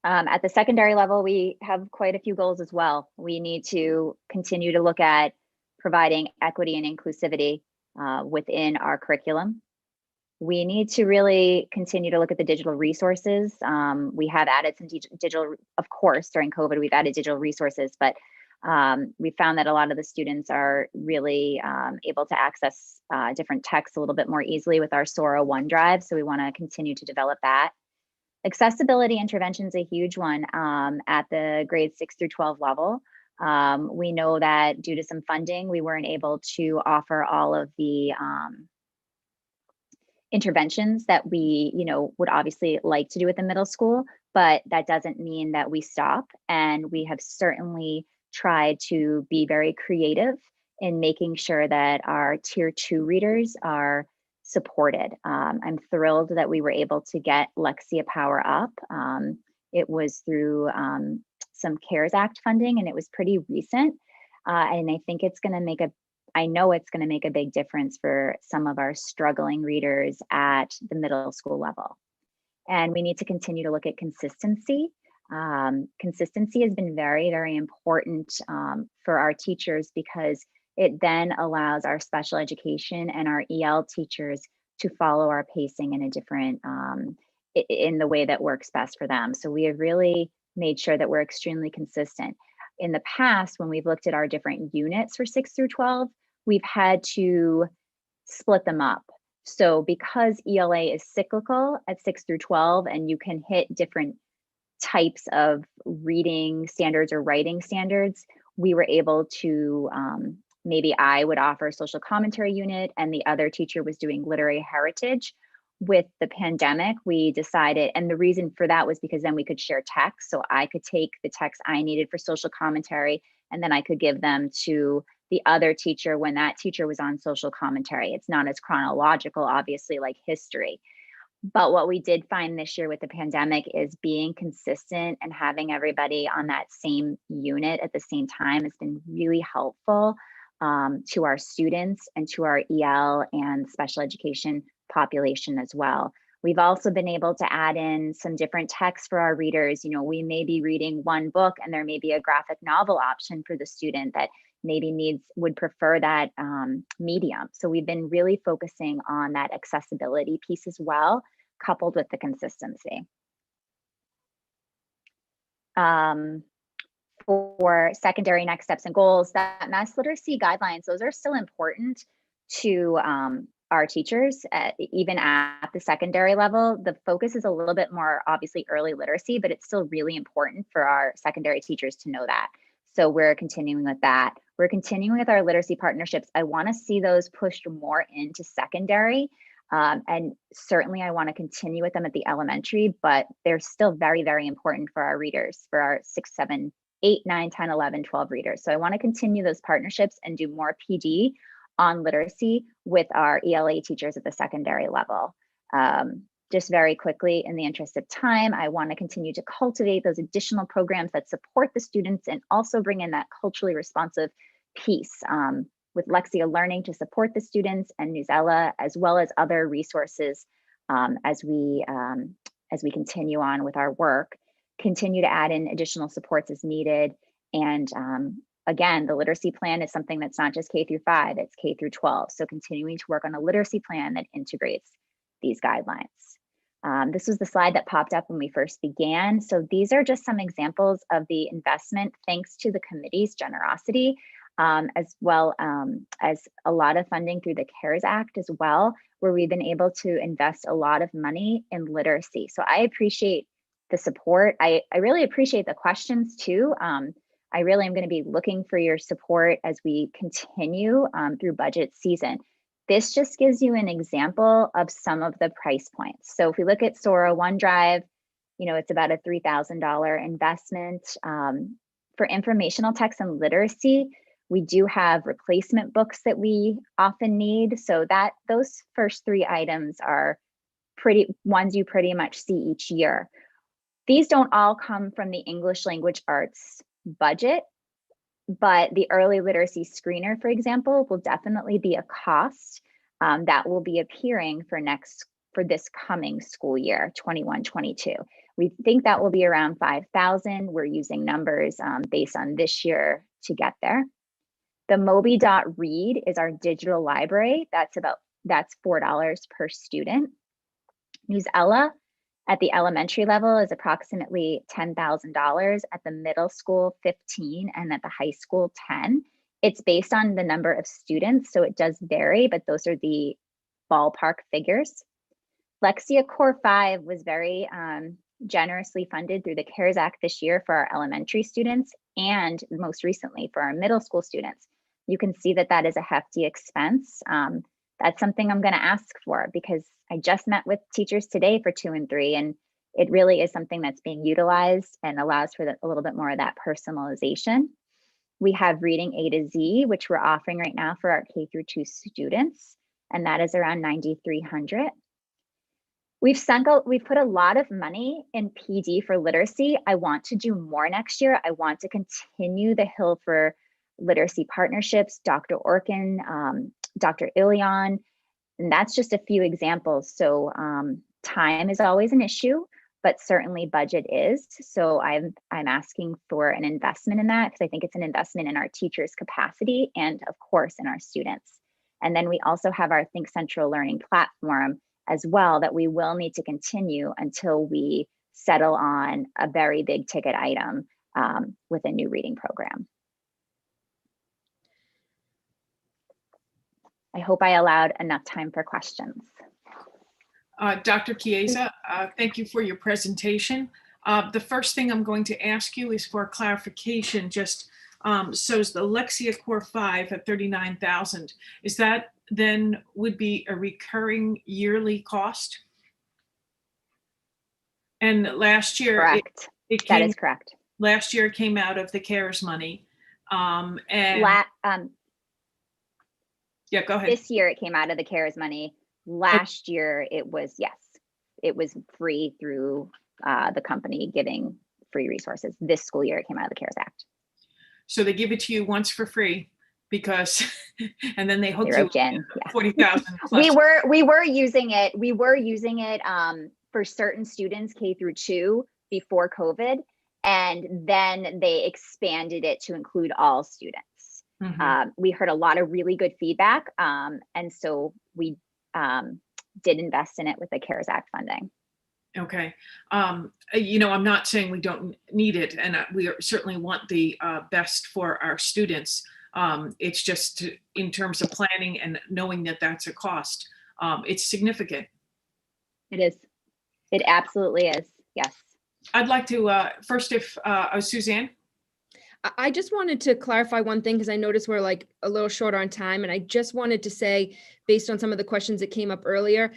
At the secondary level, we have quite a few goals as well. We need to continue to look at providing equity and inclusivity within our curriculum. We need to really continue to look at the digital resources. We have added some digital, of course, during COVID, we've added digital resources, but we found that a lot of the students are really able to access different texts a little bit more easily with our Sora OneDrive. So we want to continue to develop that. Accessibility intervention is a huge one at the grades 6 through 12 level. We know that due to some funding, we weren't able to offer all of the interventions that we, would obviously like to do at the middle school, but that doesn't mean that we stop. And we have certainly tried to be very creative in making sure that our tier 2 readers are supported. I'm thrilled that we were able to get Lexia Power Up. It was through some CARES Act funding, and it was pretty recent. And I think it's going to make I know it's going to make a big difference for some of our struggling readers at the middle school level. And we need to continue to look at consistency. Consistency has been very, very important for our teachers, because it then allows our special education and our EL teachers to follow our pacing in a different, in the way that works best for them. So we have really made sure that we're extremely consistent. In the past, when we've looked at our different units for 6 through 12, we've had to split them up. So because ELA is cyclical at 6 through 12, and you can hit different types of reading standards or writing standards, we were able to, maybe I would offer a social commentary unit and the other teacher was doing literary heritage. With the pandemic, we decided, and the reason for that was because then we could share text. So I could take the text I needed for social commentary, and then I could give them to the other teacher when that teacher was on social commentary. It's not as chronological, obviously, like history. But what we did find this year with the pandemic is being consistent and having everybody on that same unit at the same time has been really helpful to our students and to our EL and special education population as well. We've also been able to add in some different texts for our readers. We may be reading one book and there may be a graphic novel option for the student that maybe would prefer that medium. So we've been really focusing on that accessibility piece as well, coupled with the consistency. For secondary next steps and goals, that mass literacy guidelines, those are still important to our teachers, even at the secondary level. The focus is a little bit more obviously early literacy, but it's still really important for our secondary teachers to know that. So we're continuing with that. We're continuing with our literacy partnerships. I want to see those pushed more into secondary. And certainly I want to continue with them at the elementary, but they're still very, very important for our readers, for our 6, 7, 8, 9, 10, 11, 12 readers. So I want to continue those partnerships and do more PD on literacy with our ELA teachers at the secondary level. Just very quickly, in the interest of time, I want to continue to cultivate those additional programs that support the students and also bring in that culturally responsive piece with Lexia Learning to support the students, and Newsella, as well as other resources as we continue on with our work. Continue to add in additional supports as needed. And again, the literacy plan is something that's not just K through 5, it's K through 12. So continuing to work on a literacy plan that integrates these guidelines. This was the slide that popped up when we first began. So these are just some examples of the investment thanks to the committee's generosity, as well as a lot of funding through the CARES Act as well, where we've been able to invest a lot of money in literacy. So I appreciate the support. I really appreciate the questions too. I really am going to be looking for your support as we continue through budget season. This just gives you an example of some of the price points. So if we look at Sora OneDrive, it's about a $3,000 investment. For informational text and literacy, we do have replacement books that we often need. So those first 3 items are ones you pretty much see each year. These don't all come from the English language arts budget, but the early literacy screener, for example, will definitely be a cost that will be appearing for this coming school year, 21-22. We think that will be around 5,000. We're using numbers based on this year to get there. The Moby.read is our digital library. That's $4 per student. Newsella at the elementary level is approximately $10,000, at the middle school, $15,000, and at the high school, $10,000. It's based on the number of students, so it does vary, but those are the ballpark figures. Lexia Core 5 was very generously funded through the CARES Act this year for our elementary students and most recently for our middle school students. You can see that that is a hefty expense. That's something I'm going to ask for because I just met with teachers today for 2 and 3, and it really is something that's being utilized and allows for a little bit more of that personalization. We have reading A to Z, which we're offering right now for our K through 2 students, and that is around $9,300. We've put a lot of money in PD for literacy. I want to do more next year. I want to continue the Hill for Literacy partnerships, Dr. Orkin, Dr. Ilion, and that's just a few examples. So time is always an issue, but certainly budget is. So I'm asking for an investment in that because I think it's an investment in our teachers' capacity and of course in our students. And then we also have our Think Central Learning platform as well that we will need to continue until we settle on a very big ticket item with a new reading program. I hope I allowed enough time for questions. Dr. Chiesa, thank you for your presentation. The first thing I'm going to ask you is for clarification. Just so is the Lexia Core 5 at $39,000. Is that then would be a recurring yearly cost? And last year, Correct. That is correct. Last year it came out of the CARES money. And yeah, go ahead. This year it came out of the CARES money. Last year it was, yes, it was free through the company giving free resources. This school year it came out of the CARES Act. So they give it to you once for free because, and then they hook They you roped in, yeah. 40,000. We were using it. We were using it for certain students K through 2 before COVID, and then they expanded it to include all students. Mm-hmm. We heard a lot of really good feedback, and so we did invest in it with the CARES Act funding. Okay. You know, I'm not saying we don't need it, and we certainly want the best for our students. It's just in terms of planning and knowing that that's a cost, it's significant. It is. It absolutely is. Yes. I'd like to first, if Suzanne. I just wanted to clarify one thing because I noticed we're like a little short on time, and I just wanted to say, based on some of the questions that came up earlier,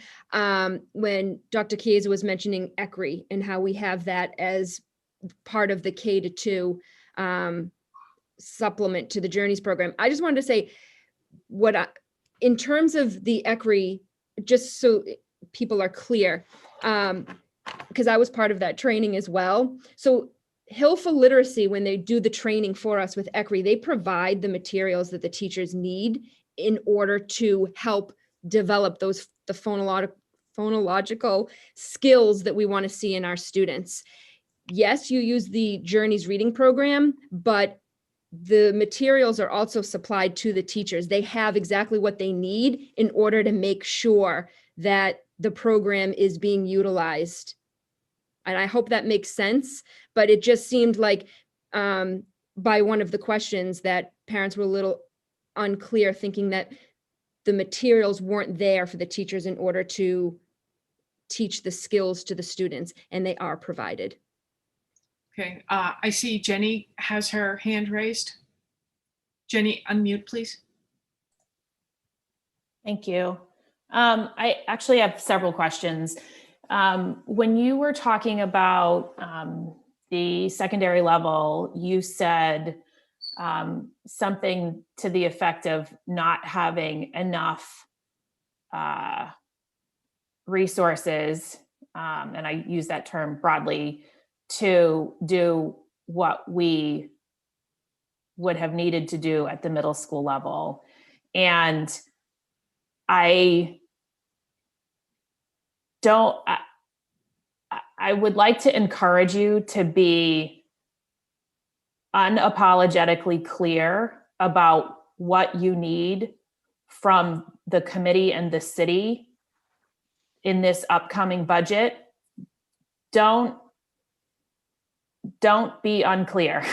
when Dr. Chiesa was mentioning ECRI and how we have that as part of the K-2 supplement to the Journeys program. I just wanted to say in terms of the ECRI, just so people are clear, because I was part of that training as well. So Hill for Literacy, when they do the training for us with ECRI, they provide the materials that the teachers need in order to help develop the phonological skills that we want to see in our students. Yes, you use the Journeys reading program, but the materials are also supplied to the teachers. They have exactly what they need in order to make sure that the program is being utilized. And I hope that makes sense, but it just seemed like by one of the questions that parents were a little unclear, thinking that the materials weren't there for the teachers in order to teach the skills to the students, and they are provided. Okay, I see Jenny has her hand raised. Jenny, unmute, please. Thank you. I actually have several questions. When you were talking about the secondary level, you said something to the effect of not having enough resources, and I use that term broadly, to do what we would have needed to do at the middle school level. And I would like to encourage you to be unapologetically clear about what you need from the committee and the city in this upcoming budget. Don't be unclear.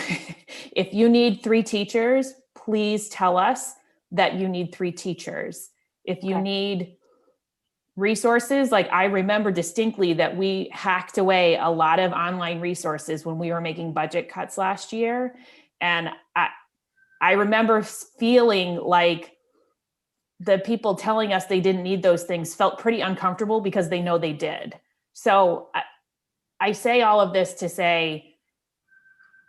If you need 3 teachers, please tell us that you need 3 teachers. If you need resources, like I remember distinctly that we hacked away a lot of online resources when we were making budget cuts last year. And I remember feeling like the people telling us they didn't need those things felt pretty uncomfortable because they know they did. So I say all of this to say,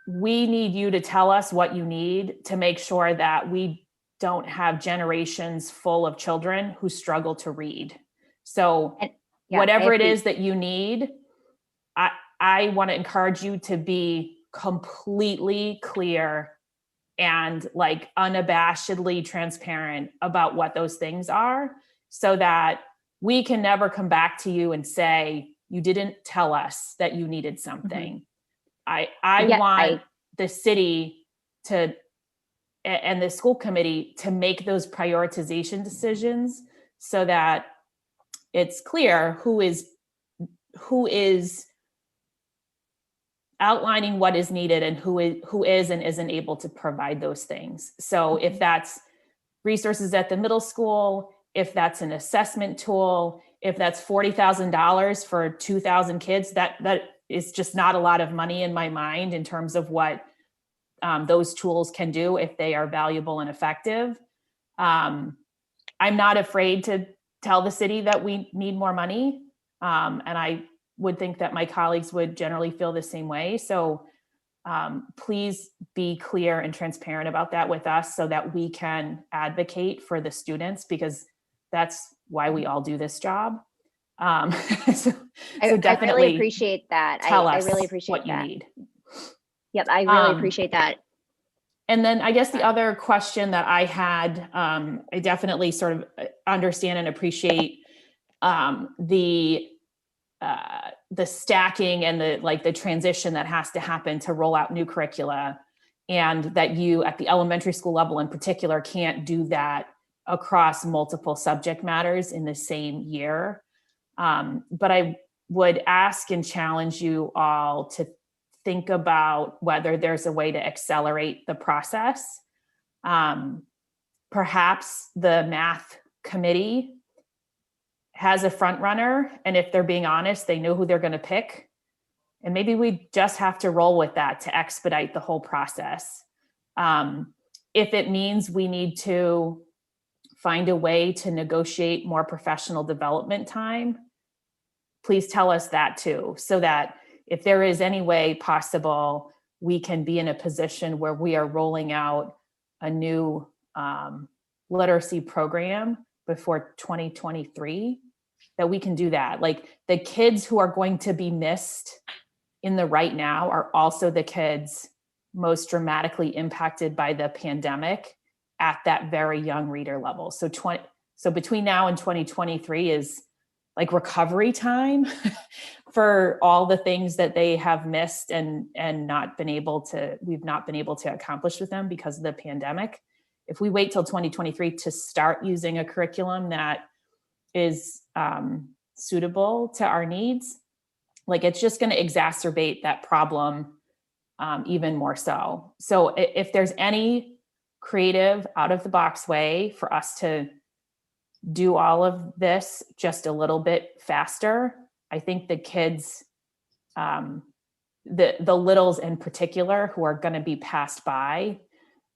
we need you to tell us what you need to make sure that we don't have generations full of children who struggle to read. So whatever it is that you need, I want to encourage you to be completely clear and like unabashedly transparent about what those things are, so that we can never come back to you and say, you didn't tell us that you needed something. I want the city to, and the school committee to make those prioritization decisions so that it's clear who is outlining what is needed and who is and isn't able to provide those things. So if that's resources at the middle school, if that's an assessment tool, if that's $40,000 for 2,000 kids, that is just not a lot of money in my mind in terms of what those tools can do if they are valuable and effective. I'm not afraid to tell the city that we need more money. And I would think that my colleagues would generally feel the same way. So please be clear and transparent about that with us so that we can advocate for the students, because that's why we all do this job. So definitely I really appreciate that. I really appreciate what that. You need. Yep, I really appreciate that. And then I guess the other question that I had, I definitely sort of understand and appreciate the stacking and the transition that has to happen to roll out new curricula, and that you at the elementary school level in particular can't do that across multiple subject matters in the same year. But I would ask and challenge you all to think about whether there's a way to accelerate the process. Perhaps the math committee has a front runner, and if they're being honest, they know who they're going to pick. And maybe we just have to roll with that to expedite the whole process. If it means we need to find a way to negotiate more professional development time, please tell us that too, so that if there is any way possible, we can be in a position where we are rolling out a new literacy program before 2023, that we can do that. Like, the kids who are going to be missed in the right now are also the kids most dramatically impacted by the pandemic at that very young reader level. So between now and 2023 is like recovery time for all the things that they have missed and we've not been able to accomplish with them because of the pandemic. If we wait till 2023 to start using a curriculum that is suitable to our needs, like, it's just going to exacerbate that problem even more so. So if there's any creative, out of the box way for us to do all of this just a little bit faster, I think the kids, the littles in particular, who are going to be passed by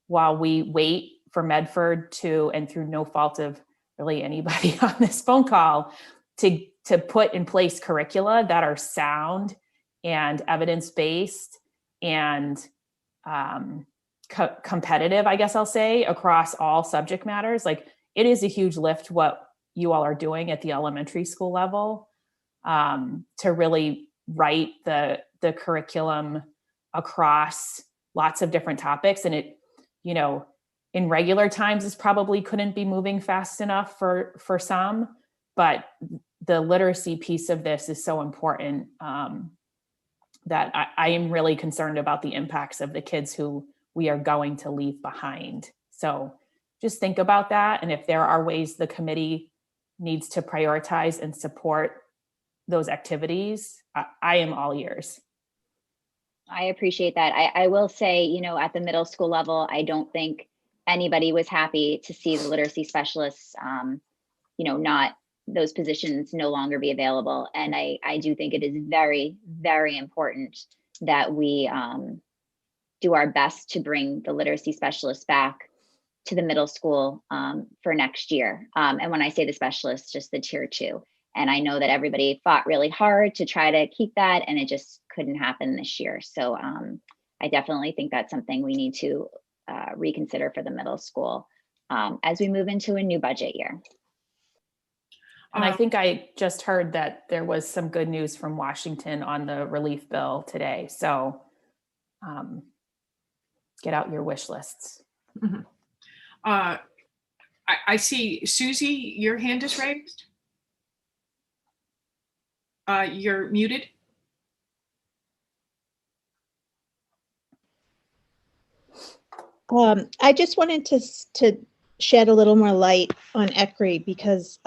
while we wait for Medford to, and through no fault of really anybody on this phone call, to put in place curricula that are sound and evidence-based and competitive, I guess I'll say, across all subject matters. Like, it is a huge lift what you all are doing at the elementary school level to really write the curriculum across lots of different topics. And it, in regular times, this probably couldn't be moving fast enough for some, but the literacy piece of this is so important that I am really concerned about the impacts of the kids who we are going to leave behind. So just think about that. And if there are ways the committee needs to prioritize and support those activities, I am all ears. I appreciate that. I will say, at the middle school level, I don't think anybody was happy to see the literacy specialists, not those positions no longer be available. And I do think it is very, very important that we do our best to bring the literacy specialists back to the middle school for next year. And when I say the specialists, just the tier 2. And I know that everybody fought really hard to try to keep that, and it just couldn't happen this year. So I definitely think that's something we need to reconsider for the middle school as we move into a new budget year. And I think I just heard that there was some good news from Washington on the relief bill today. So get out your wish lists. Mhm. I see Susie, your hand is raised. You're muted. I just wanted to shed a little more light on ECRI because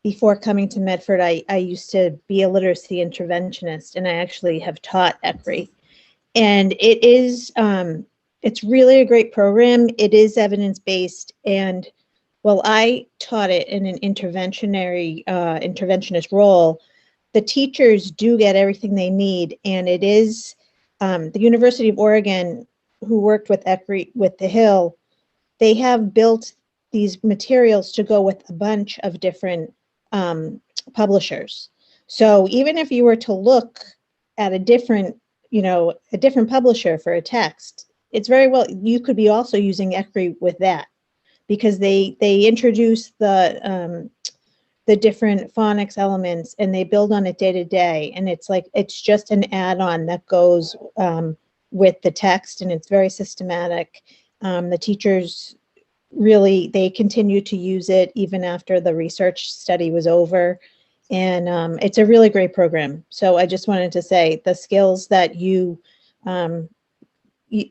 before coming to Medford, I used to be a literacy interventionist, and I actually have taught ECRI. And it is, it's really a great program. It is evidence-based, and while I taught it in an interventionist role, the teachers do get everything they need, and it is the University of Oregon, who worked with ECRI, with the Hill, they have built these materials to go with a bunch of different publishers. So even if you were to look at a different publisher for a text, it's very well, you could be also using ECRI with that, because they introduce the different phonics elements and they build on it day to day. And it's like, it's just an add-on that goes with the text, and it's very systematic. The teachers really, they continue to use it even after the research study was over. And it's a really great program. So I just wanted to say the skills that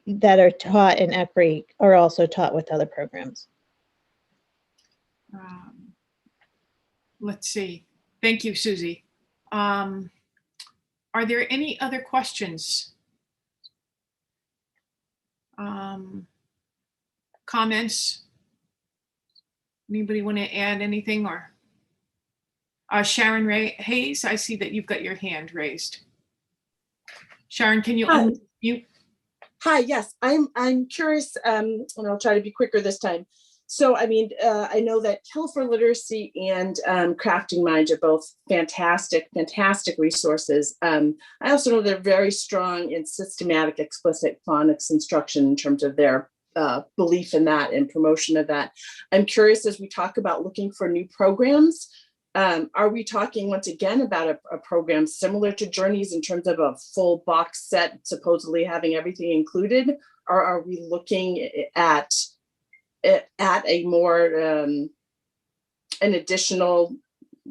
that are taught in ECRI are also taught with other programs. Let's see. Thank you, Susie. Are there any other questions? Comments? Anybody want to add anything? Or Sharon Hayes, I see that you've got your hand raised. Sharon, can you unmute? Hi, yes, I'm curious, and I'll try to be quicker this time. So, I mean, I know that Hill for Literacy and Crafting Minds are both fantastic resources. I also know they're very strong in systematic explicit phonics instruction in terms of their belief in that and promotion of that. I'm curious, as we talk about looking for new programs, are we talking once again about a program similar to Journeys in terms of a full box set, supposedly having everything included? Or are we looking at a more, an additional,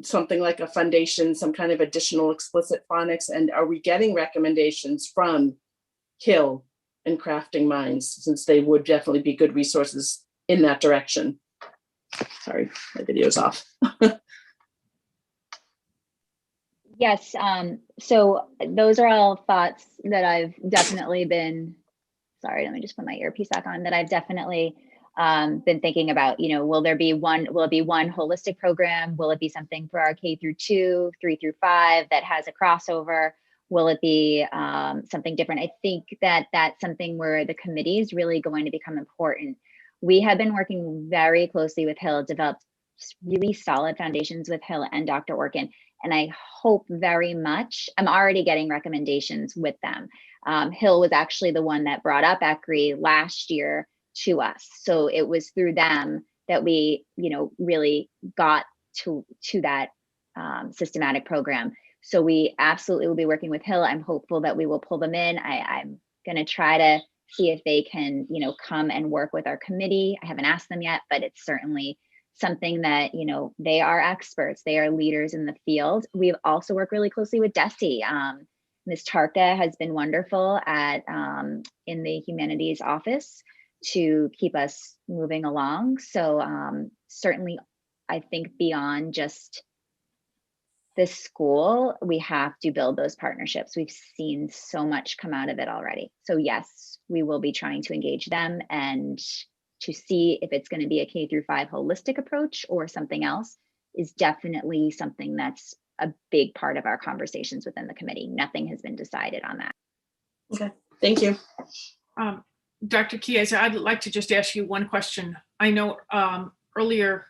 something like a foundation, some kind of additional explicit phonics? And are we getting recommendations from Hill and Crafting Minds, since they would definitely be good resources in that direction? Sorry, my video's off. Yes, so those are all thoughts that I've definitely been, sorry, let me just put my earpiece back on, that I've definitely been thinking about. Will it be one holistic program? Will it be something for our K through 2, 3 through 5 that has a crossover? Will it be something different? I think that that's something where the committee is really going to become important. We have been working very closely with Hill, developed really solid foundations with Hill and Dr. Orkin. And I hope very much, I'm already getting recommendations with them. Hill was actually the one that brought up ECRI last year to us. So it was through them that we, really got to that systematic program. So we absolutely will be working with Hill. I'm hopeful that we will pull them in. I'm gonna try to see if they can, come and work with our committee. I haven't asked them yet, but it's certainly something that, they are experts, they are leaders in the field. We've also worked really closely with DESE. Ms. Tarka has been wonderful at in the humanities office to keep us moving along. So certainly, I think beyond just this school, we have to build those partnerships. We've seen so much come out of it already. So yes, we will be trying to engage them and to see if it's going to be a K through 5 holistic approach or something else. is definitely something that's a big part of our conversations within the committee. Nothing has been decided on that. Okay, thank you. Dr. Chiesa, I'd like to just ask you one question. I know earlier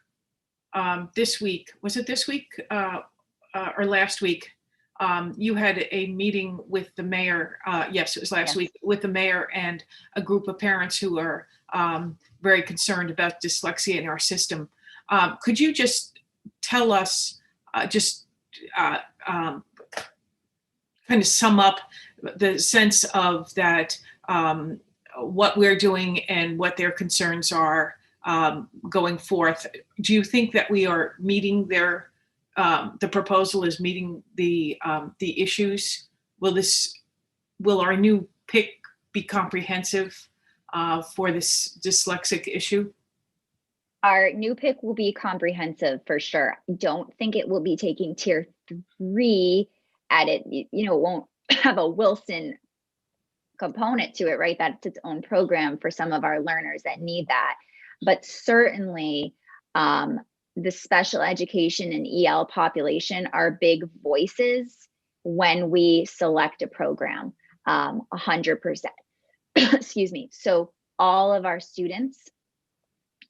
this week, was it this week or last week? You had a meeting with the mayor. Yes, it was last week with the mayor and a group of parents who are very concerned about dyslexia in our system. Could you just tell us, kind of sum up the sense of that, what we're doing and what their concerns are going forth? Do you think that we are meeting the proposal is meeting the issues? Will our new PIC be comprehensive for this dyslexic issue? Our new PIC will be comprehensive for sure. I don't think it will be taking tier 3 at it. It won't have a Wilson component to it, right? That's its own program for some of our learners that need that. But certainly the special education and EL population are big voices when we select a program, 100%. Excuse me. So all of our students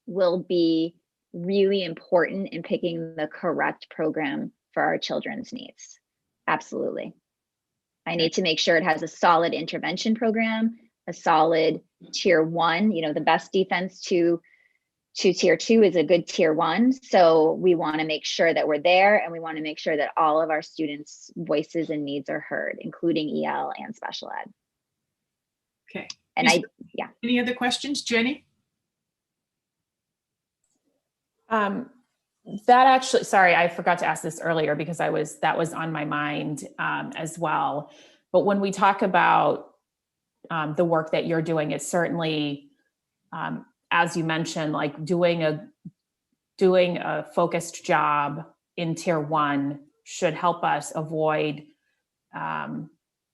will be really important in picking the correct program for our children's needs. Absolutely. I need to make sure it has a solid intervention program, a solid tier 1. The best defense to tier 2 is a good tier 1. So we want to make sure that we're there, and we want to make sure that all of our students' voices and needs are heard, including EL and special ed. Okay. And Any other questions, Jenny? That actually, sorry, I forgot to ask this earlier because that was on my mind as well. But when we talk about the work that you're doing, it's certainly, as you mentioned, like doing a focused job in tier 1 should help us avoid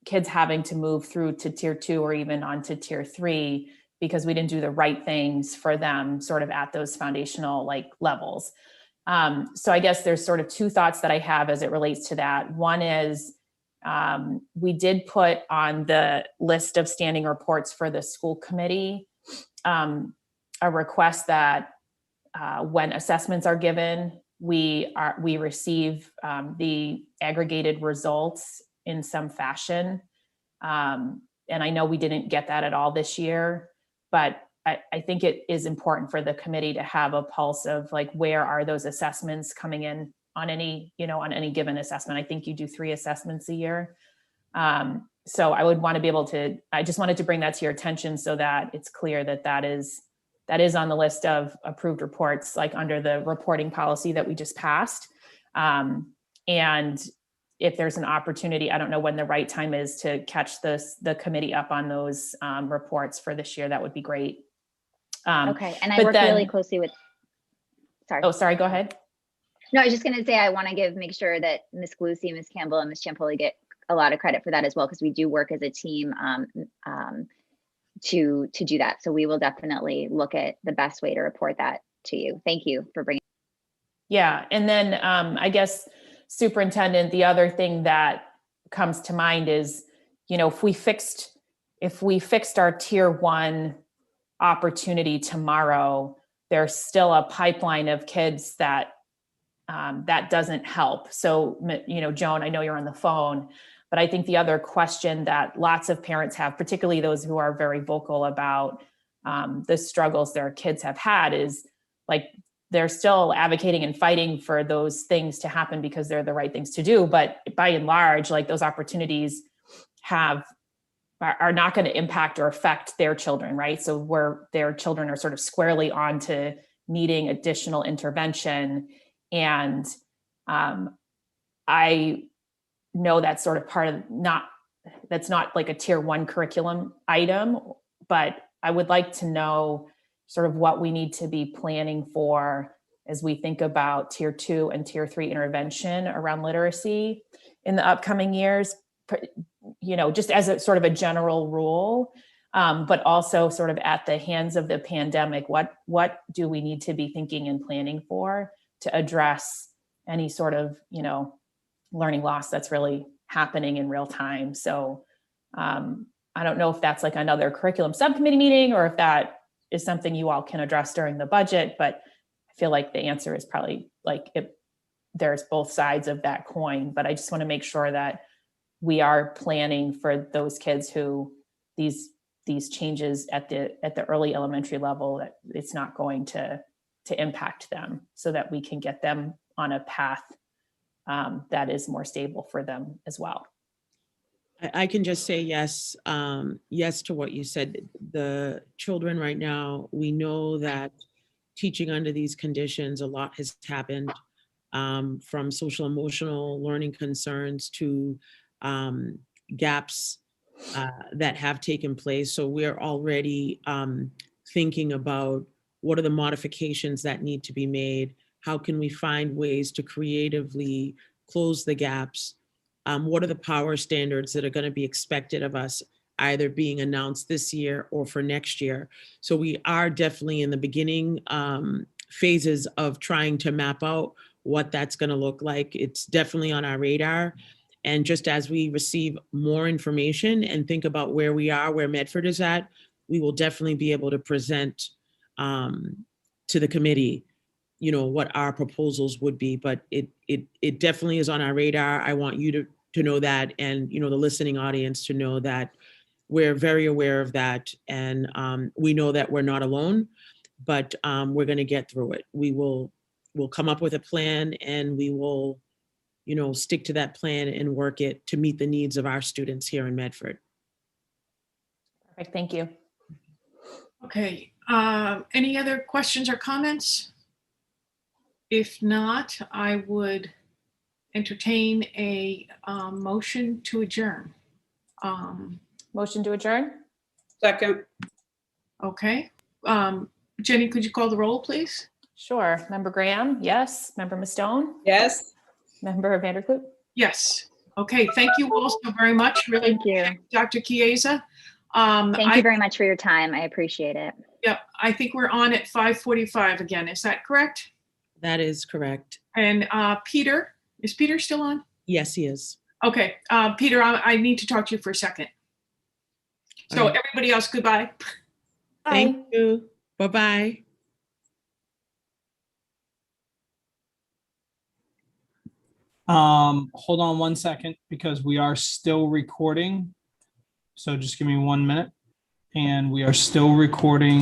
kids having to move through to tier 2 or even onto tier 3 because we didn't do the right things for them sort of at those foundational levels. So I guess there's sort of 2 thoughts that I have as it relates to that. One is we did put on the list of standing reports for the school committee a request that when assessments are given, we receive the aggregated results in some fashion. And I know we didn't get that at all this year, but I think it is important for the committee to have a pulse of where are those assessments coming in on any given assessment. I think you do 3 assessments a year. So I would want to be able to, I just wanted to bring that to your attention so that it's clear that is on the list of approved reports, under the reporting policy that we just passed. And if there's an opportunity, I don't know when the right time is to catch the committee up on those reports for this year, that would be great. Okay, and I work really closely with, sorry. Oh, sorry, go ahead. No, I was just going to say, I want to make sure that Ms. Galusi, Ms. Campbell, and Ms. Ciampoli get a lot of credit for that as well, because we do work as a team to do that. So we will definitely look at the best way to report that to you. Thank you for bringing. Yeah, and then I guess, Superintendent, the other thing that comes to mind is, if we fixed our tier 1 opportunity tomorrow, there's still a pipeline of kids that doesn't help. So, Joan, I know you're on the phone, but I think the other question that lots of parents have, particularly those who are very vocal about the struggles their kids have had, is they're still advocating and fighting for those things to happen because they're the right things to do. But by and large, those opportunities are not going to impact or affect their children, right? So where their children are sort of squarely on to needing additional intervention. And I know that's sort of part of that's not a tier 1 curriculum item, but I would like to know sort of what we need to be planning for as we think about tier 2 and tier 3 intervention around literacy in the upcoming years, just as a sort of a general rule, but also sort of at the hands of the pandemic, what do we need to be thinking and planning for to address any sort of, learning loss that's really happening in real time. So I don't know if that's like another curriculum subcommittee meeting or if that is something you all can address during the budget, but I feel like the answer is probably like there's both sides of that coin, but I just want to make sure that we are planning for those kids who these changes at the early elementary level, that it's not going to impact them, so that we can get them on a path that is more stable for them as well. I can just say yes, yes to what you said. The children right now, we know that teaching under these conditions, a lot has happened, from social emotional learning concerns to gaps that have taken place. So we're already thinking about what are the modifications that need to be made? How can we find ways to creatively close the gaps? What are the power standards that are going to be expected of us, either being announced this year or for next year? So we are definitely in the beginning phases of trying to map out what that's going to look like. It's definitely on our radar. And just as we receive more information and think about where we are, where Medford is at, we will definitely be able to present to the committee, what our proposals would be. But it definitely is on our radar. I want you to know that, and the listening audience to know that we're very aware of that, and we know that we're not alone, but we're going to get through it. We'll come up with a plan, and we will stick to that plan and work it to meet the needs of our students here in Medford. Perfect, thank you. Okay, any other questions or comments? If not, I would entertain a motion to adjourn. Motion to adjourn? Second. Okay, Jenny, could you call the roll, please? Sure. Member Graham, yes. Member Mastone? Yes. Member Vanderkloot? Yes. Okay, thank you all so very much. Really, Thank you. Dr. Chiesa. Thank you very much for your time. I appreciate it. Yep, I think we're on at 5:45 again. Is that correct? That is correct. And Peter, is Peter still on? Yes, he is. Okay, Peter, I need to talk to you for a second. So All right. everybody else, goodbye. Thank you. Bye-bye. Hold on one second, because we are still recording. So just give me 1 minute. And we are still recording